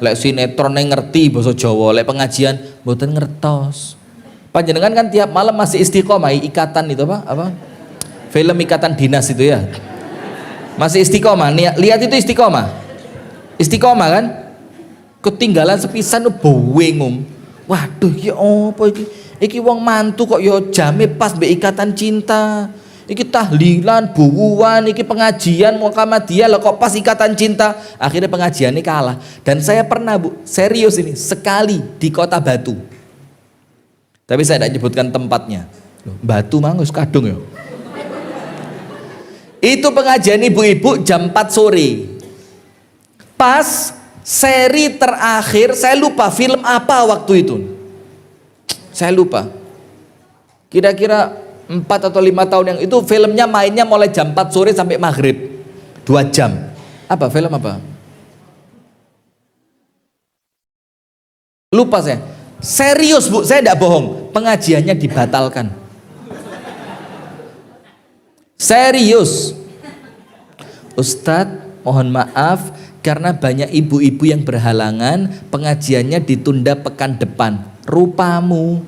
Speaker 2: Lek sinetron yang ngerti bahasa Jawa, lek pengajian mboten ngertos. Panjenengan kan tiap malam masih istiqomah, ikatan itu apa? Film Ikatan Dinas itu ya. Masih istiqomah, lihat itu istiqomah. Istiqomah kan? Ketinggalan sepisan bengong. Waduh, ya apa iki? Iki wong mantu kok ya jame pas mbek ikatan cinta. Iki tahlilan, buwuan, iki pengajian Muhammadiyah lah kok pas ikatan cinta. Akhirnya pengajiannya kalah. Dan saya pernah, Bu, serius ini, sekali di Kota Batu. Tapi saya tidak nyebutkan tempatnya. Loh, Batu mangus kadung ya. Itu pengajian ibu-ibu jam 4 sore. Pas Seri terakhir saya lupa film apa waktu itu. Saya lupa. Kira-kira 4 atau 5 tahun yang itu filmnya mainnya mulai jam 4 sore sampai maghrib 2 jam. Apa film apa? Lupa saya. Serius Bu, saya tidak bohong. Pengajiannya dibatalkan. Serius. Ustadz, mohon maaf karena banyak ibu-ibu yang berhalangan, pengajiannya ditunda pekan depan. Rupamu.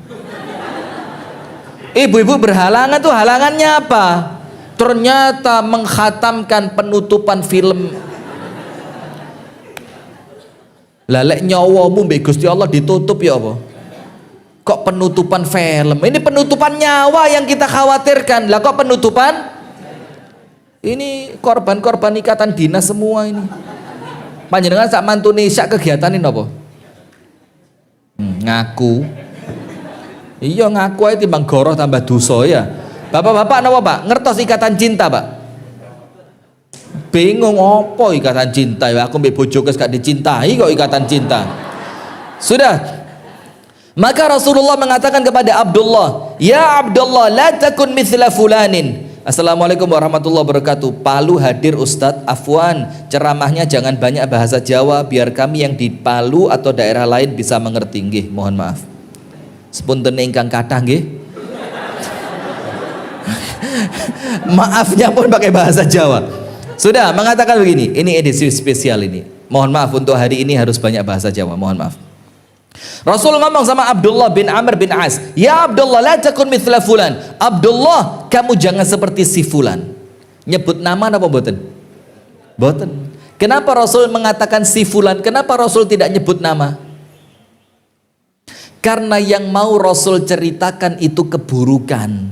Speaker 2: Ibu-ibu berhalangan tuh halangannya apa? Ternyata menghatamkan penutupan film. Lalek nyawamu mbek Gusti Allah ditutup ya apa? Kok penutupan film? Ini penutupan nyawa yang kita khawatirkan. Lah kok penutupan? Ini korban-korban ikatan dinas semua ini. Panjenengan sak mantune sak kegiatan ini apa? Ngaku. Iya ngaku ae timbang goroh tambah dosa ya. Bapak-bapak napa Pak? Ngertos ikatan cinta Pak? Bingung apa ikatan cinta ya? Aku mbek bojoku gak dicintai kok ikatan cinta. Sudah. Maka Rasulullah mengatakan kepada Abdullah, "Ya Abdullah, la takun mithla fulanin." Assalamualaikum warahmatullahi wabarakatuh. Palu hadir Ustadz, afwan, ceramahnya jangan banyak bahasa Jawa biar kami yang di Palu atau daerah lain bisa mengerti. Nggih, mohon maaf. Sepunten ingkang kathah nggih. Maafnya pun pakai bahasa Jawa. Sudah mengatakan begini, ini edisi spesial ini. Mohon maaf untuk hari ini harus banyak bahasa Jawa, mohon maaf. Rasul ngomong sama Abdullah bin Amr bin As, "Ya Abdullah, la takun mithla fulan." Abdullah, kamu jangan seperti si fulan. Nyebut nama apa mboten? Mboten. Kenapa Rasul mengatakan si fulan? Kenapa Rasul tidak nyebut nama? Karena yang mau Rasul ceritakan itu keburukan.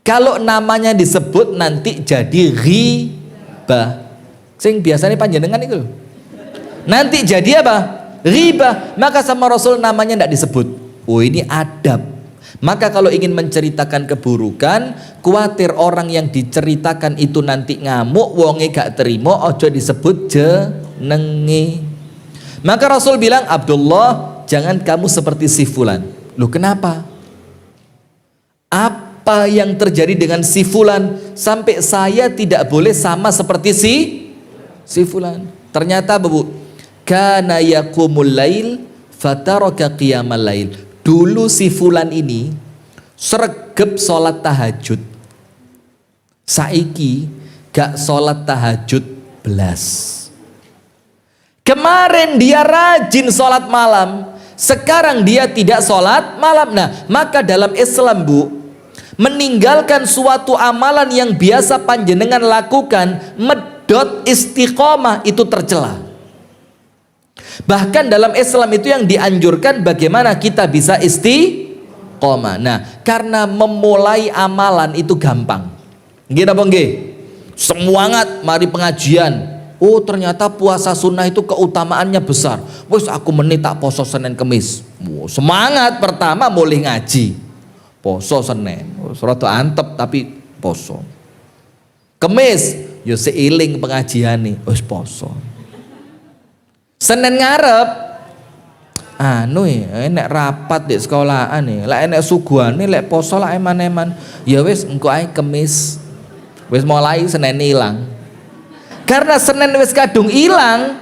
Speaker 2: Kalau namanya disebut nanti jadi ghibah. Sing biasanya panjenengan itu. Nanti jadi apa? Ghibah. Maka sama Rasul namanya tidak disebut. Oh ini adab. Maka kalau ingin menceritakan keburukan, khawatir orang yang diceritakan itu nanti ngamuk, wonge gak terima, ojo disebut jenenge. Maka Rasul bilang, Abdullah, jangan kamu seperti si fulan. Loh kenapa? Apa yang terjadi dengan si fulan sampai saya tidak boleh sama seperti si fulan? Ternyata Bu, kana yaqumul lail fataraka qiyamal lail. Dulu si fulan ini sregep sholat tahajud. Saiki gak sholat tahajud belas. Kemarin dia rajin sholat malam, sekarang dia tidak sholat malam. Nah, maka dalam Islam Bu, meninggalkan suatu amalan yang biasa panjenengan lakukan, medot istiqomah itu tercela. Bahkan dalam Islam itu yang dianjurkan bagaimana kita bisa istiqomah. Nah, karena memulai amalan itu gampang. Nggih napa nggih? Semangat mari pengajian. Oh, ternyata puasa sunnah itu keutamaannya besar. Wes aku menit tak poso Senin Kemis. Oh, semangat pertama mulai ngaji. Poso Senin. Rada antep tapi poso. Kemis yo seiling pengajiane wis poso. Senin ngarep anu enek rapat di sekolahan nih, lah enek suguhane lek poso lah eman-eman. Ya wis engko ae Kemis. Wis mulai Senin ilang. Karena Senin wis kadung ilang,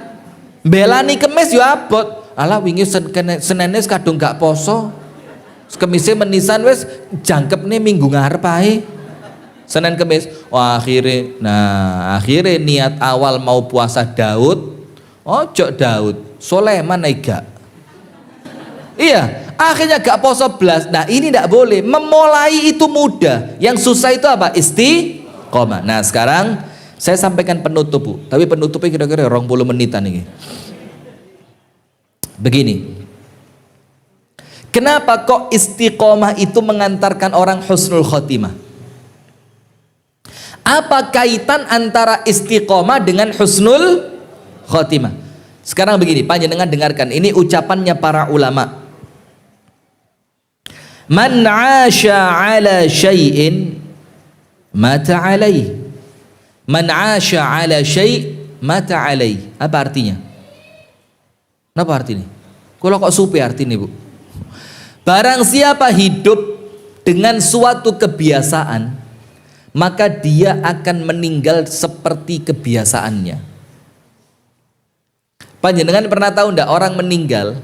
Speaker 2: belani Kemis yo abot. Alah wingi Senene kadung gak poso. Kemise menisan wis jangkepne minggu ngarep ae. Senin Kemis. Wah, akhirnya niat awal mau puasa Daud. Ojo Daud, Sulaiman gak. Iya, akhirnya gak poso belas. Nah ini tidak boleh. Memulai itu mudah. Yang susah itu apa? Istiqomah. Nah sekarang saya sampaikan penutup Bu. Tapi penutupnya kira-kira 20 menitan ini. Begini. Kenapa kok istiqomah itu mengantarkan orang husnul khotimah? Apa kaitan antara istiqomah dengan husnul khotimah? Sekarang begini, panjenengan dengarkan. Ini ucapannya para ulama. Man 'asha 'ala syai'in mata 'alaih. Man 'asha 'ala syai' mata 'alaih. Apa artinya? Napa artinya? Kula kok supe artinya, Bu? Barang siapa hidup dengan suatu kebiasaan, maka dia akan meninggal seperti kebiasaannya. Panjenengan pernah tahu ndak orang meninggal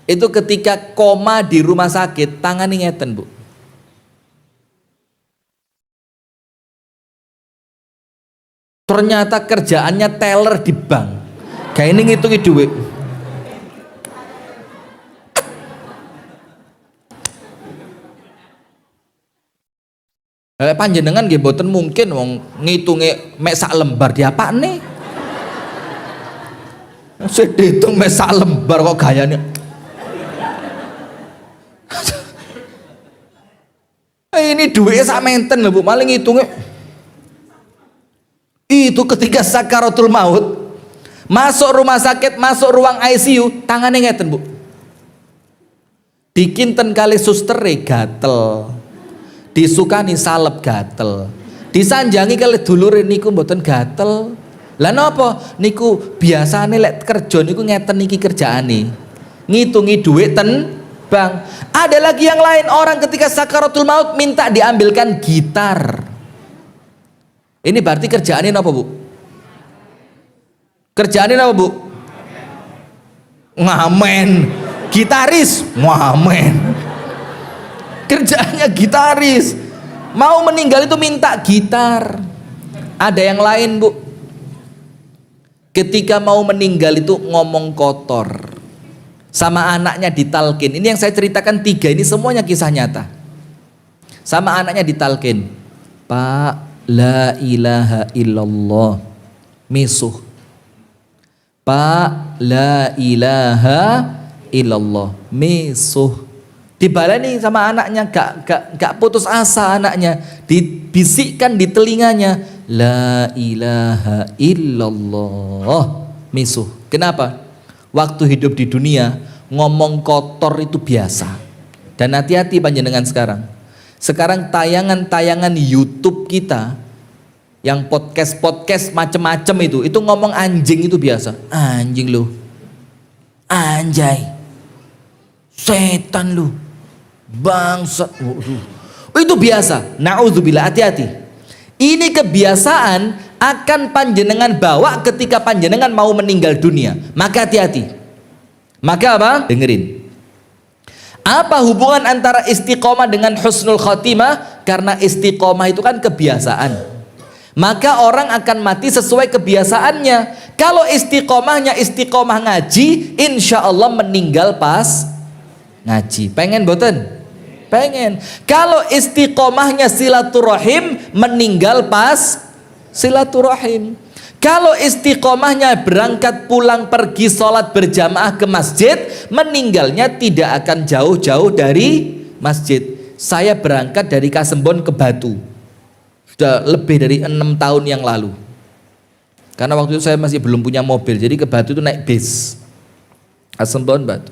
Speaker 2: itu ketika koma di rumah sakit tangannya ngeten, Bu. Ternyata kerjaannya teller di bank. Kayak ini ngitungi duit. Panjenengan nggih mboten mungkin wong ngitunge mek sak lembar diapakne. Sing diitung mek sak lembar kok gayane. Ini duitnya sak menten lho Bu, maling ngitungnya. Itu ketika sakaratul maut, masuk rumah sakit, masuk ruang ICU, tangannya ngeten, Bu. Dikinten kali sustere gatel. Disukani salep gatel. Disanjangi kali dulure niku mboten gatel. Lah napa? Niku biasane lek kerja niku ngeten iki kerjaane. Ngitungi duit ten bang. Ada lagi yang lain, orang ketika sakaratul maut minta diambilkan gitar. Ini berarti kerjaannya apa, Bu? Kerjaannya apa, Bu? Ngamen. Gitaris, ngamen. Kerjaannya gitaris. Mau meninggal itu minta gitar. Ada yang lain, Bu. Ketika mau meninggal itu ngomong kotor. Sama anaknya ditalkin. Ini yang saya ceritakan 3, ini semuanya kisah nyata. Sama anaknya ditalkin. Pak, la ilaha illallah. Misuh. Pak, la ilaha illallah. Misuh. Dibaleni sama anaknya, gak putus asa anaknya. Dibisikkan di telinganya, la ilaha illallah. Misuh. Kenapa? Waktu hidup di dunia ngomong kotor itu biasa. Dan hati-hati panjenengan sekarang. Sekarang tayangan-tayangan YouTube kita yang podcast macem-macem itu ngomong anjing itu biasa. Anjing lu, anjay, setan lu, bangsa. Itu biasa. Na'udzubillah, hati-hati. Ini kebiasaan akan panjenengan bawa ketika panjenengan mau meninggal dunia. Maka hati-hati. Maka apa? Dengerin. Apa hubungan antara istiqomah dengan husnul khotimah? Karena istiqomah itu kan kebiasaan. Maka orang akan mati sesuai kebiasaannya. Kalau istiqomahnya istiqomah ngaji, insya Allah meninggal pas ngaji. Pengen boten? Pengen. Kalau istiqomahnya silaturahim, meninggal pas silaturahim. Kalau istiqomahnya berangkat pulang pergi sholat berjamaah ke masjid, meninggalnya tidak akan jauh-jauh dari masjid. Saya berangkat dari Kasembon ke Batu sudah lebih dari 6 tahun yang lalu, karena waktu itu saya masih belum punya mobil, jadi ke Batu itu naik bis. Kasembon Batu,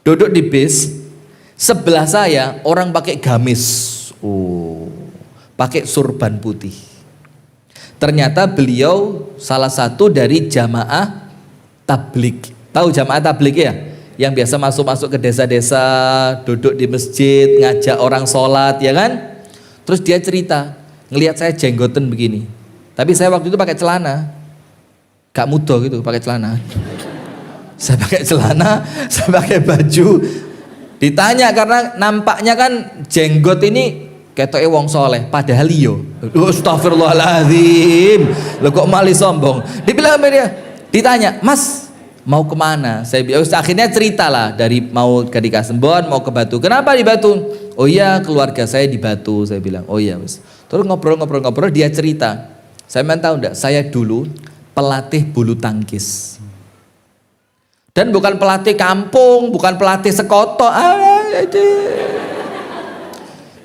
Speaker 2: duduk di bis, sebelah saya orang pakai gamis, pakai surban putih. Ternyata beliau salah satu dari jamaah tablik. Tahu jamaah tablik ya? Yang biasa masuk-masuk ke desa-desa, duduk di masjid, ngajak orang sholat, ya kan? Terus dia cerita, ngelihat saya jenggoten begini. Tapi saya waktu itu pakai celana, gak mudah gitu pakai celana. Saya pakai celana, saya pakai baju. Ditanya karena nampaknya kan jenggot ini ketoke wong soleh, padahal iyo. Astagfirullahaladzim. Lo kok mali sombong? Dibilang sama dia, ditanya, Mas mau kemana? Saya bilang, akhirnya cerita lah, dari mau ke Kasembon, mau ke Batu. Kenapa di Batu? Oh iya, keluarga saya di Batu. Saya bilang, oh iya Mas. Terus ngobrol, dia cerita. Saya mau tahu enggak? Saya dulu pelatih bulu tangkis. Dan bukan pelatih kampung, bukan pelatih sekoto.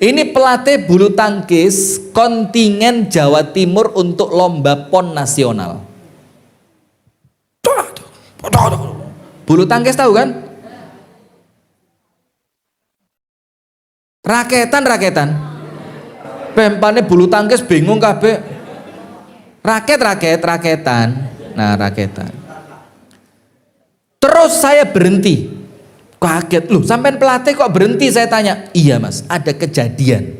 Speaker 2: Ini pelatih bulu tangkis kontingen Jawa Timur untuk lomba PON nasional. Bulu tangkis tahu kan? Raketan. Pempane bulu tangkis bingung kabeh. Raketan. Nah, raketan. Terus Terus saya berhenti. Kaget, loh sampean pelatih kok berhenti? Saya tanya. Iya mas, ada kejadian.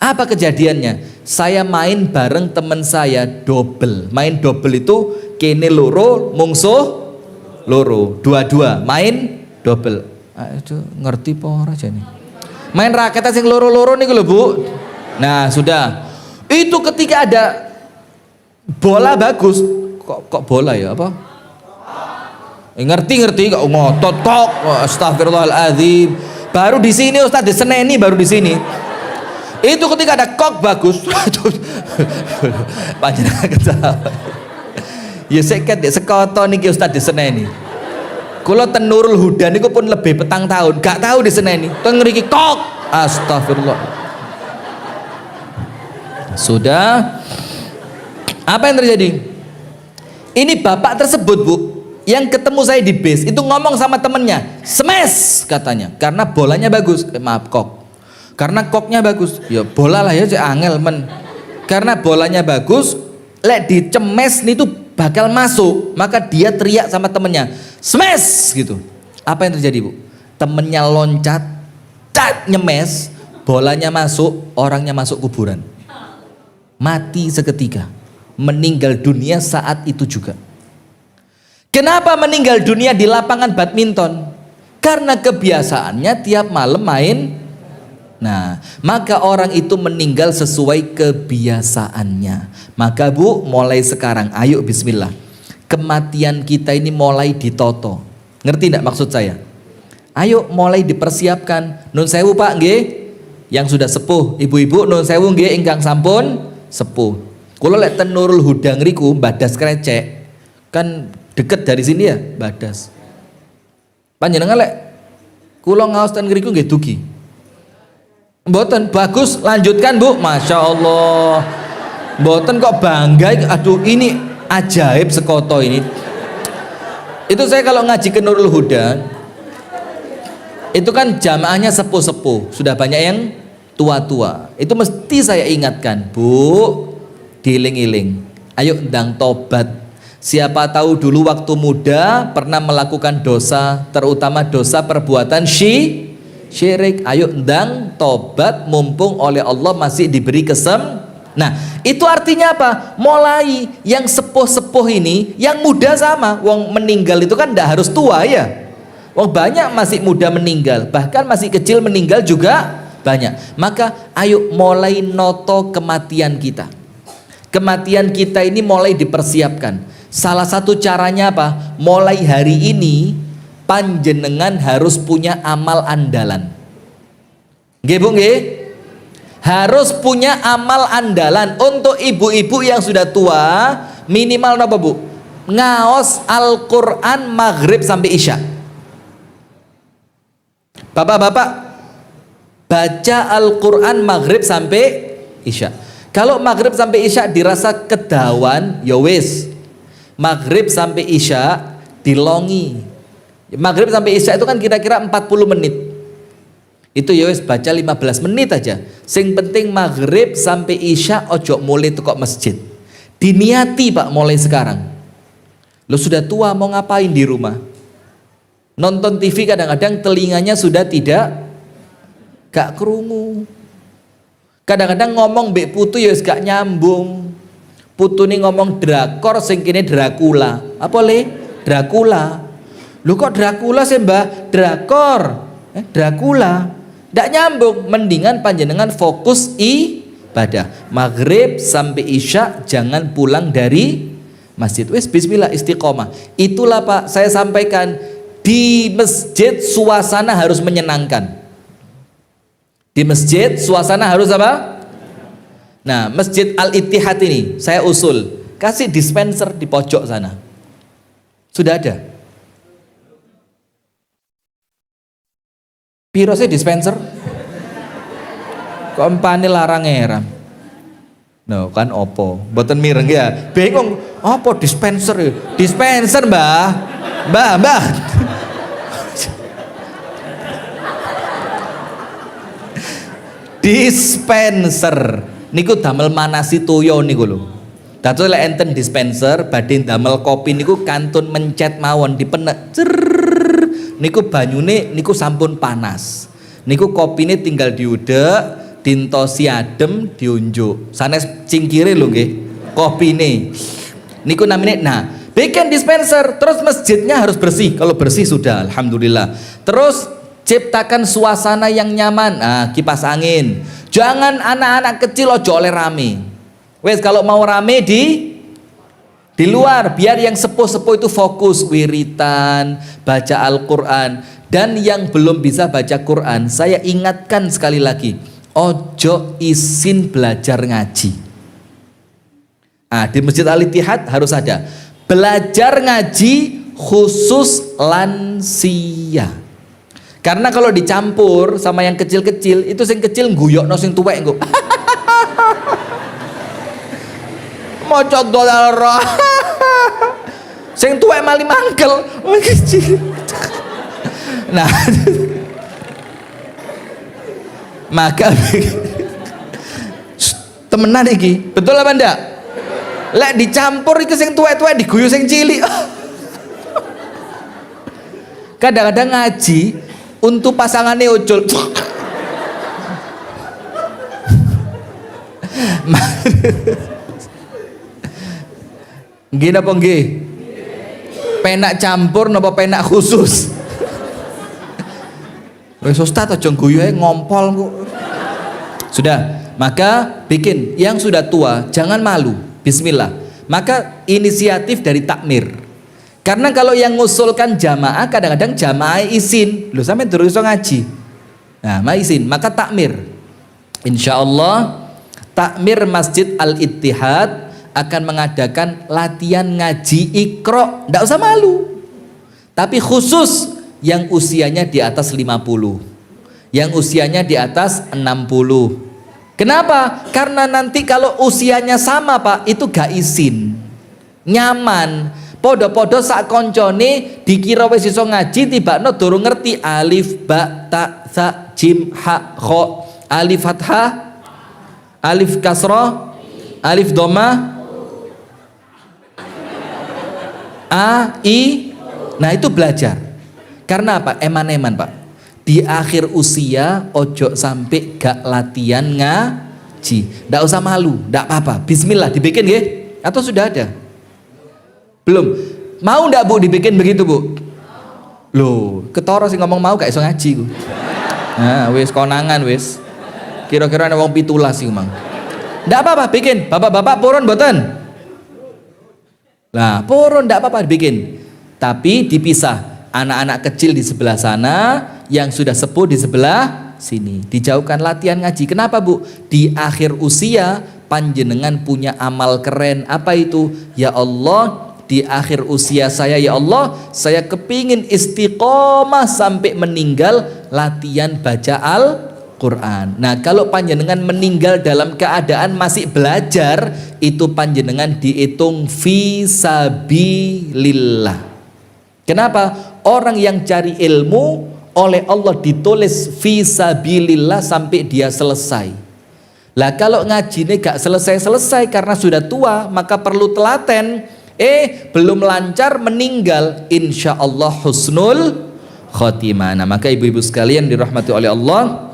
Speaker 2: Apa kejadiannya? Saya main bareng teman saya double. Main double itu kene loro, mungsuh loro, dua-dua main double. Itu ngerti po ora jane. Main raket sing loro-loro niku lho Bu. Nah, sudah. Itu ketika ada bola bagus, kok bola ya apa? Ngerti kok ngotot kok. Astagfirullahaladzim. Baru di sini Ustaz diseneni baru di sini. Itu ketika ada kok bagus. Panjenengan ketawa. Ya seket dek sekoto niki Ustaz diseneni. Kula ten Nurul Huda niku pun lebih petang tahun, gak tahu diseneni. Teng ngriki kok. Astagfirullah. Sudah. Apa yang terjadi? Ini bapak tersebut Bu, yang ketemu saya di base itu ngomong sama temennya, smash katanya, karena bolanya bagus. Maaf kok, karena koknya bagus. Ya bola lah ya, angel men. Karena bolanya bagus, lek dicemes nih tuh bakal masuk, maka dia teriak sama temennya, smash gitu. Apa yang terjadi Bu? Temennya loncat, cat nyemes, bolanya masuk, orangnya masuk kuburan, mati seketika, meninggal dunia saat itu juga. Kenapa meninggal dunia di lapangan badminton? Karena kebiasaannya tiap malam main. Nah, maka orang itu meninggal sesuai kebiasaannya. Maka Bu, mulai sekarang, ayo bismillah. Kematian kita ini mulai ditoto. Ngerti enggak maksud saya? Ayo mulai dipersiapkan. Nun sewu Pak nggih, yang sudah sepuh, ibu-ibu nun sewu nggih ingkang sampun sepuh. Kula lek ten Nurul Huda ngriku Badas Krecek. Kan deket dari sini ya, Badas. Panjenengan lek kula ngaos ten ngriku nggih dugi. Mboten bagus, lanjutkan Bu. Masya Allah. Mboten kok bangga, aduh ini ajaib sekoto ini. Itu saya kalau ngaji ke Nurul Huda, itu kan jamaahnya sepuh-sepuh, sudah banyak yang tua-tua. Itu mesti saya ingatkan, Bu, diiling-iling. Ayo ndang tobat. Siapa tahu dulu waktu muda pernah melakukan dosa, terutama dosa perbuatan syirik. Ayo ndang tobat mumpung oleh Allah masih diberi Nah, itu artinya apa? Mulai yang sepuh-sepuh ini, yang muda sama. Wong meninggal itu kan ndak harus tua ya. Wong banyak masih muda meninggal, bahkan masih kecil meninggal juga banyak. Maka ayo mulai noto kematian kita. Kematian kita ini mulai dipersiapkan. Salah satu caranya apa? Mulai hari ini panjenengan harus punya amal andalan. Nggih Bu nggih? Harus punya amal andalan. Untuk ibu-ibu yang sudah tua, minimal napa Bu? Ngaos Al-Qur'an maghrib sampai isya. Bapak-bapak, baca Al-Qur'an maghrib sampai isya. Kalau maghrib sampai isya dirasa kedawan, ya wis. Maghrib sampai isya dilongi. Maghrib sampai isya itu kan kira-kira 40 menit. Itu ya wis baca 15 menit aja. Sing penting maghrib sampai isya ojo mulai tukok masjid. Diniati Pak mulai sekarang. Lo sudah tua mau ngapain di rumah? Nonton TV kadang-kadang telinganya sudah gak kerungu. Kadang-kadang ngomong mbek putu ya wis gak nyambung. Putu nih ngomong drakor sing kene Dracula. Apa le? Dracula. Lu kok Dracula sih Mbah? Drakor. Dracula. Ndak nyambung. Mendingan panjenengan fokus ibadah. Maghrib sampai isya jangan pulang dari masjid. Wes bismillah istiqomah. Itulah Pak saya sampaikan, di masjid suasana harus menyenangkan. Di masjid suasana harus apa? Nah, Masjid Al-Ittihad ini saya usul kasih dispenser di pojok sana. Sudah ada. Piro sih dispenser? Kok empane larang heran. No, kan opo? Mboten mireng ya. Bingung, opo dispenser? Dispenser, Mbah. Mbah. Dispenser. Niku damel manasi toyo niku lho. Dados lek enten dispenser badhe damel kopi niku kantun mencet mawon dipenek. Niku banyune niku sampun panas. Niku kopine tinggal diudek, dintosi adem, diunjuk. Sanes cingkire lho nggih. Kopine. Niku namine bikin dispenser, terus masjidnya harus bersih. Kalau bersih sudah alhamdulillah. Terus ciptakan suasana yang nyaman. Kipas angin. Jangan anak-anak kecil ojo oleh rame. Wes kalau mau rame di luar, biar yang sepuh-sepuh itu fokus wiritan, baca Al-Qur'an. Dan yang belum bisa baca Quran, saya ingatkan sekali lagi, ojo izin belajar ngaji. Di Masjid Al-Ittihad harus ada belajar ngaji khusus lansia. Karena kalau dicampur sama yang kecil-kecil, itu sing kecil guyokno sing tuwek engko. Mocok dolar roh. Sing tuwek mali mangkel. Nah, maka temenan iki, betul apa ndak? Lek dicampur iku sing tuwek-tuwek diguyu sing cilik. Kadang-kadang ngaji untuk pasangannya ucul. Nggih napa nggih? Penak campur napa penak khusus? Wes Ustaz aja guyu ae ngompol kok. Sudah, maka bikin yang sudah tua jangan malu. Bismillah. Maka inisiatif dari takmir. Karena kalau yang ngusulkan jamaah kadang-kadang jamaah izin. Loh sampe durung iso ngaji. Nah, izin, maka takmir. Insyaallah takmir Masjid Al-Ittihad akan mengadakan latihan ngaji Iqra. Ndak usah malu. Tapi khusus yang usianya di atas 50. Yang usianya di atas 60. Kenapa? Karena nanti kalau usianya sama Pak, itu gak izin. Nyaman. Podo-podo sak koncone dikira wis iso ngaji tibakno durung ngerti alif ba ta sa jim ha kha, alif fathah, alif kasrah, alif dhamma, a i. Nah, itu belajar. Karena apa? Eman-eman Pak. Di akhir usia ojo sampai gak latihan ngaji. Ndak usah malu, ndak apa-apa. Bismillah dibikin ya? Atau sudah ada? Belum. Mau ndak Bu dibikin begitu Bu? Loh, ketara sih ngomong mau gak iso ngaji ku. Nah, wis konangan wis. Kira-kira ana wong 17 sih mang. Ndak apa-apa bikin. Bapak-bapak purun mboten? Lah, purun ndak apa-apa bikin. Tapi dipisah. Anak-anak kecil di sebelah sana, yang sudah sepuh di sebelah sini. Dijauhkan latihan ngaji. Kenapa Bu? Di akhir usia panjenengan punya amal keren. Apa itu? Ya Allah, di akhir usia saya ya Allah, saya kepingin istiqomah sampai meninggal latihan baca Al-Quran. Nah, kalau panjenengan meninggal dalam keadaan masih belajar, itu panjenengan dihitung fisabilillah. Kenapa? Orang yang cari ilmu oleh Allah ditulis fisabilillah sampai dia selesai. Lah kalau ngajinya gak selesai-selesai karena sudah tua, maka perlu telaten. Belum lancar meninggal, insya Allah husnul khotimah. Nah, maka ibu-ibu sekalian dirahmati oleh Allah,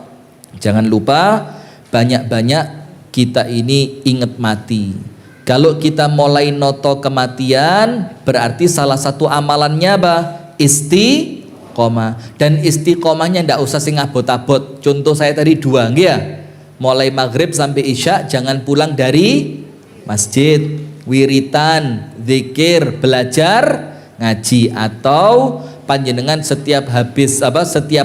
Speaker 2: jangan lupa banyak-banyak kita ini ingat mati. Kalau kita mulai noto kematian, berarti salah satu amalannya apa? Istiqomah. Dan istiqomahnya ndak usah sing abot-abot. Contoh saya tadi 2, ya. Mulai maghrib sampai isya jangan pulang dari masjid. Wiritan, zikir, belajar, ngaji. Atau panjenengan setiap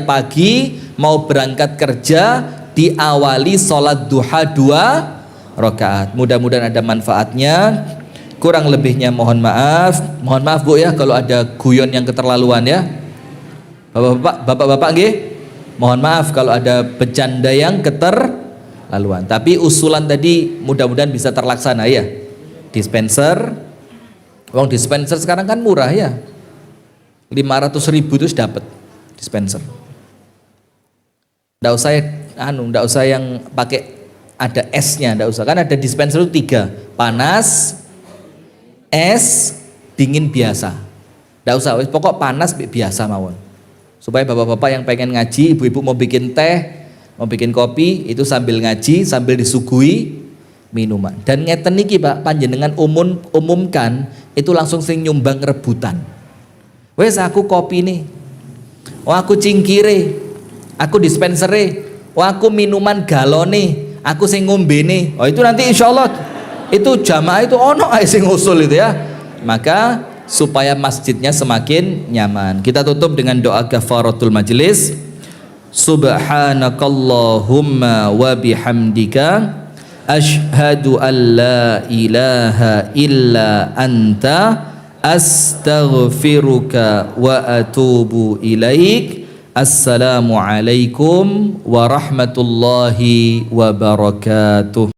Speaker 2: pagi mau berangkat kerja diawali sholat duha 2 rakaat. Mudah-mudahan ada manfaatnya. Kurang lebihnya mohon maaf Bu ya kalau ada guyon yang keterlaluan ya. Bapak-bapak nggih, mohon maaf kalau ada bercanda yang keterlaluan. Tapi usulan tadi mudah-mudahan bisa terlaksana ya. Dispenser, uang dispenser sekarang kan murah ya. 500.000 terus dapat dispenser. Nggak usah yang pakai ada esnya, nggak usah. Kan ada dispenser itu 3, panas, es dingin biasa. Nggak usah, pokok panas biasa mawon. Supaya bapak-bapak yang pengen ngaji, ibu-ibu mau bikin teh, mau bikin kopi, itu sambil ngaji, sambil disuguhi minuman. Dan ngeten niki Pak, panjenengan umumkan itu langsung sing nyumbang rebutan. Wes aku kopi nih, oh aku cingkire, aku dispensere, oh aku minuman galone, aku sing ngombe nih. Oh itu nanti insya Allah itu jamaah itu ono ae sing usul itu ya. Maka supaya masjidnya semakin nyaman, kita tutup dengan doa kafaratul majlis. Subhanakallahumma wa bihamdika asyhadu an la ilaha illa anta astaghfiruka wa atubu ilaik. Assalamualaikum warahmatullahi wabarakatuh.